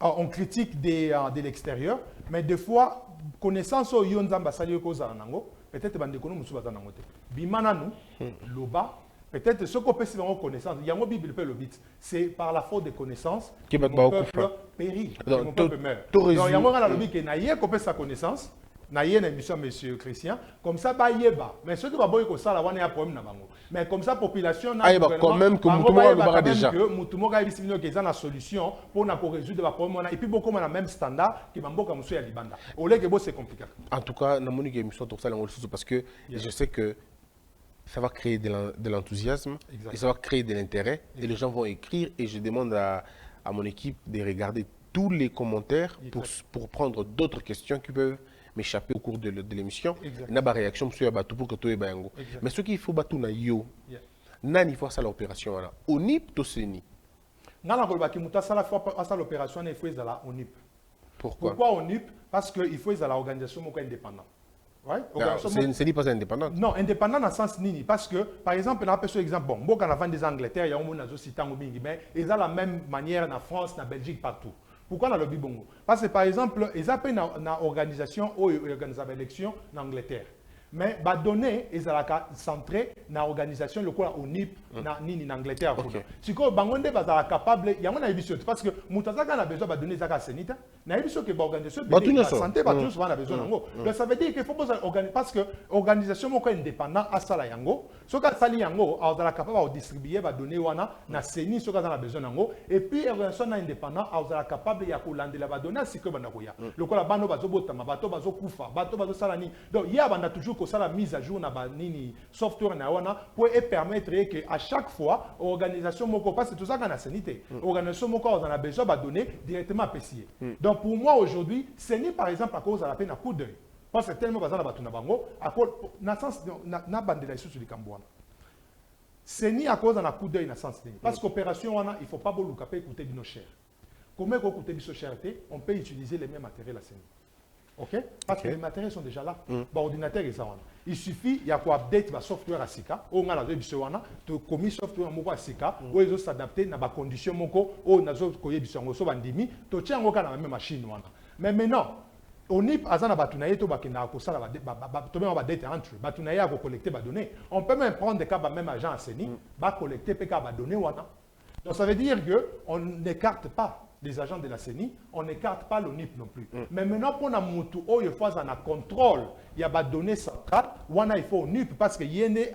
on critique de l'extérieur, mais des fois connaissance au yonzamba sali ko nango, peut-être bande kono musu bazanango te. Bimana nous loba peut-être ce qu'on peut se rendre connaissance, il y a un Bible le bit, c'est par la faute de connaissances que mon peuple périt, que mon peuple meurt. Donc il y a un lobby qui n'a pas qu'on peut sa connaissance. Na yé na émission monsieur Christian comme ça ba yeba mais ceux qui va boy ko ça la wana ya problème na bango mais comme ça population na quand même que mutumo ba déjà que mutumo ga bisibino que na solution pour na pour résoudre le problème et puis beaucoup na même standard qui mamboka musu ya libanda au lieu que bo c'est compliqué. En tout cas na moni que émission tout ça parce que je sais que ça va créer de l'enthousiasme et ça va créer de l'intérêt et les gens vont écrire et je demande à mon équipe de regarder tous les commentaires pour prendre d'autres questions qui peuvent m'échapper au cours de l'émission. Il y a des réactions sur pour que tout est bien. Mais ce qu'il faut battre na yo, nani faut ça l'opération là. ONIP to seni. Nana kolba ki muta sala faut ça l'opération il faut la ONIP. Pourquoi ONIP? Parce que il faut la organisation moko indépendante. Ouais, c'est pas indépendant. Non, indépendant dans le sens nini parce que par exemple on a un exemple bon, bon quand on a des Angleterre, il y a un monde dans aussi tango bingi mais ils ont la même manière en France, en Belgique partout. Pourquoi dans le Bibongo? Parce que par exemple, ils appellent une organisation ou une élection en Angleterre. Mais bah donner ils ont centré dans l'organisation le quoi au NIP en Angleterre. Si quoi bangonde bah capable il y a mon ambition parce que mutazaka a besoin de donner zaka senita na ambition que organisation la santé va tous a besoin nango. Donc ça veut dire qu'il faut pas organiser parce que organisation moko indépendant à sala yango so ka sali yango a la capable de distribuer va donner wana na seni so ka a besoin nango et puis organisation indépendant a la capable ya kolandela va donner si que bana koya. Le quoi la bano bazo botama bato bazo kufa bato bazo salani. Donc il y a bana toujours ça la mise à jour na banini software na wana pour permettre que à chaque fois organisation moko parce que tout ça qu'on a sanité organisation moko on a besoin de donner directement à PCA. Donc pour moi aujourd'hui c'est ni par exemple à cause de la peine à coup d'œil parce que tellement bazana batuna bango à cause na sens na bandela sur le Cambouana c'est ni à cause de la coup d'œil na sens parce qu'opération wana il faut pas beaucoup coûter de nos chers comment coûter de nos cherté on peut utiliser les mêmes matériels à CENI. Ok? Parce que les matériels sont déjà là. L'ordinateur est ça. Il suffit, il y a quoi update le software à Sika. On a la besoin de commis software moko à Sika. Où ils ont s'adapter dans les conditions moko. Où ils ont koye besoin so bandimi. To tiens encore dans la même machine wana. Mais maintenant, on y azana batunaye to bakina ko sala to même ba data entry. Batunaye a collecter ba données. On peut même prendre des cas même agent à CENI, ba collecter pe ka ba données wana. Donc ça veut dire que on n'écarte pas les agents de la CENI, on n'écarte pas l'ONIP non plus. Mais maintenant, pour la moutou, il faut un contrôle, il y a des données centrales, il faut ONIP parce que il y a des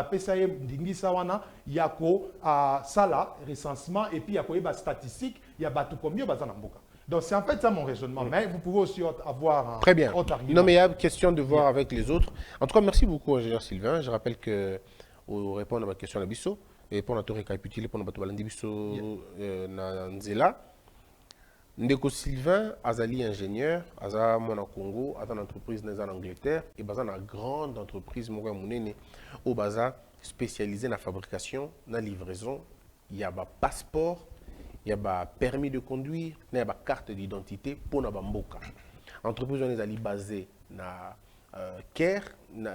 PCA, il y a sala, recensement, et puis il y a des statistiques, il y a tout combien de donc c'est en fait ça mon raisonnement. Mais vous pouvez aussi avoir très bien. Autre argument. Non mais il y a question de voir avec les autres. En tout cas, merci beaucoup, ingénieur Sylvain. Je rappelle que pour répondre à ma question à Bisso, et pour notre récapituler, pour notre balandi Bisso na Nzela. Ndeko Sylvain, azali ingénieur, aza mona Congo, aza une entreprise en Angleterre et baza une grande entreprise moko munene au baza spécialisée dans la fabrication, dans la livraison, il y a un passeport, il y a un permis de conduire, il y a une carte d'identité pour na mboka. Entreprise on est basée na Caire,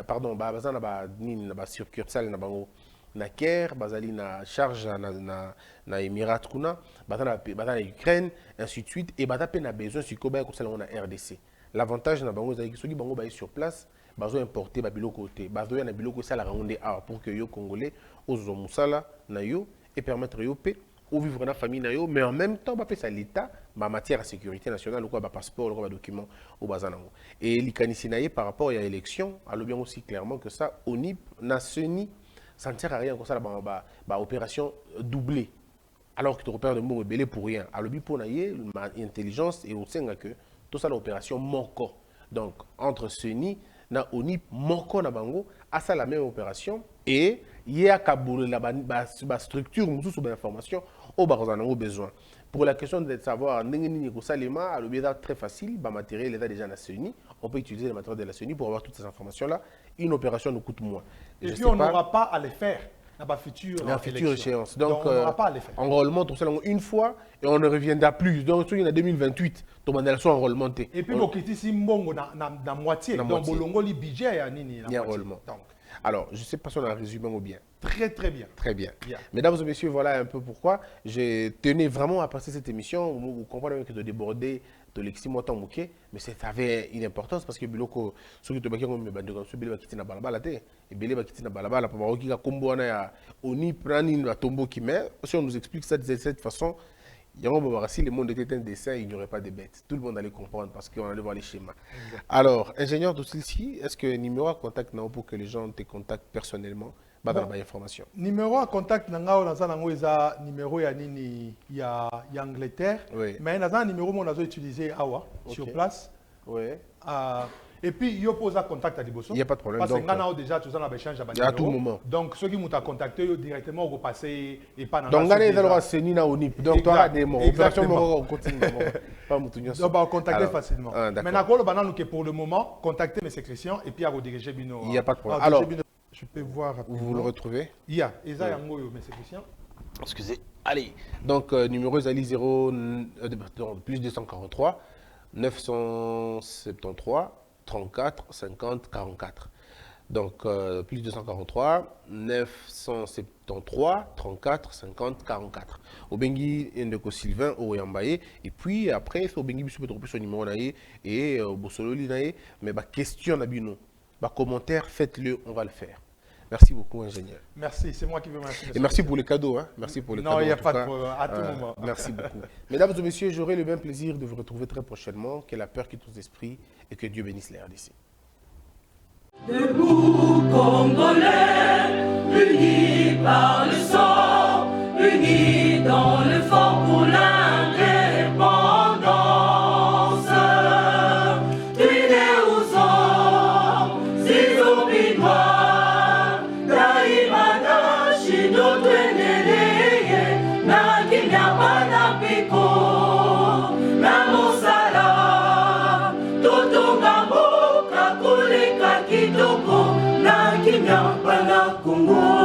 pardon, baza na succursale na bango na Caire, bazali na charge na Émirat kuna, bazana Ukraine, ainsi de suite, et bazapé na besoin si koba comme ça on a RDC. L'avantage na bango c'est que ceux qui bango ba sur place, bazo importer ba biloko côté, bazo na biloko ça la ronde a pour que yo congolais ozo musala na yo et permettre yo pe ou vivre dans la famille na yo mais en même temps ba ça l'état ba matière à sécurité nationale ou quoi ba passeport ou quoi ba document au bazanango. Et likanisi na par rapport à l'élection, alors bien aussi clairement que ça ONIP na CENI ça ne sert à rien comme ça, opération doublée. Alors que tu repères de mots rebellés pour rien. Alors, pour l'intelligence et au sein que tout ça, l'opération manque. Donc, entre CENI et ONIP, manque na bango, à ça la même opération. Et il y a la structure, sous l'information, au besoin. Pour la question de savoir, très facile, le matériel est déjà dans CENI. On peut utiliser le matériel de la CENI pour avoir toutes ces informations-là. Une opération nous coûte moins. Et puis on n'aura pas à les faire. la future échéance. Donc, on n'aura pas à les faire. Enrôlement, tout ça, une fois, et on ne reviendra plus. Donc, il y a 2028, ton mandat soit enrôlement. Et puis, on quitte ici, na moitié. Donc, bolongo, le budget, il y a enrôlement. Alors, je ne sais pas si on a résumé ou bien. Très, très bien. Très bien. Yeah. Mesdames et messieurs, voilà un peu pourquoi je tenais vraiment à passer cette émission. Vous comprenez que de déborder de l'eximotant mouké, mais ça avait une importance parce que biloko ceux qui te me bande comme ceux qui na balabala te et belé qui na balabala pour qui ka kombo na oni prani na tombo qui met si on nous explique ça de cette façon si le monde était un dessin, il n'y aurait pas de bêtes. Tout le monde allait comprendre parce qu'on allait voir les schémas. Alors, ingénieur de celle-ci, est-ce que numéro à contact pour que les gens te contactent personnellement? Bon, information. Numéro à contact nanga on numéro ya Angleterre, oui. Mais on a un numéro on a utilisé awa sur place. Oui. Et puis il y a posé contact à Liboso. Il n'y a pas de problème. Parce que on a déjà tout ça on échange à tout moment. Donc ceux qui m'ont contacté directement on va passer et pas dans donc on est c'est Nina Onip. Donc tu as des mots. Opération on continue. Pas Moutounios. Donc on va contacter facilement. Maintenant pour le moment contacter mes sécrétions et puis à rediriger bino. Il n'y a pas de problème. Alors je peux voir rapidement. Vous le retrouvez? Il y a mes sécrétions. Excusez. Allez. Donc numéro Zali 0 plus 243 973 34 50 44. Donc, plus 243, 973, 34, 50, 44. Au Bengi, Ndeko Sylvain, au Yambaye. Et puis, après, au Bengi, vous pouvez son numéro et au Bossololi. Mais ma question, Nabino, ma commentaire, faites-le, on va le faire. Merci beaucoup, ingénieur. Merci, c'est moi qui veux remercier. Et merci pour les cadeaux. Hein. Merci pour les cadeaux. Non, il n'y a pas de problème, à tout moment. Merci beaucoup. Mesdames et messieurs, j'aurai le même plaisir de vous retrouver très prochainement. Que la peur quitte vos esprits et que Dieu bénisse les RDC. Debout, Congolais, unis par le sang, unis dans le fort pour l'indépendance. Tués aux hommes, si obinois, Daimana, Shido, Tueneleye, Nakinyabana, Piko, Namosala, Totongambo, Kakuleka, Kitoko, Nakinyabana, Congo.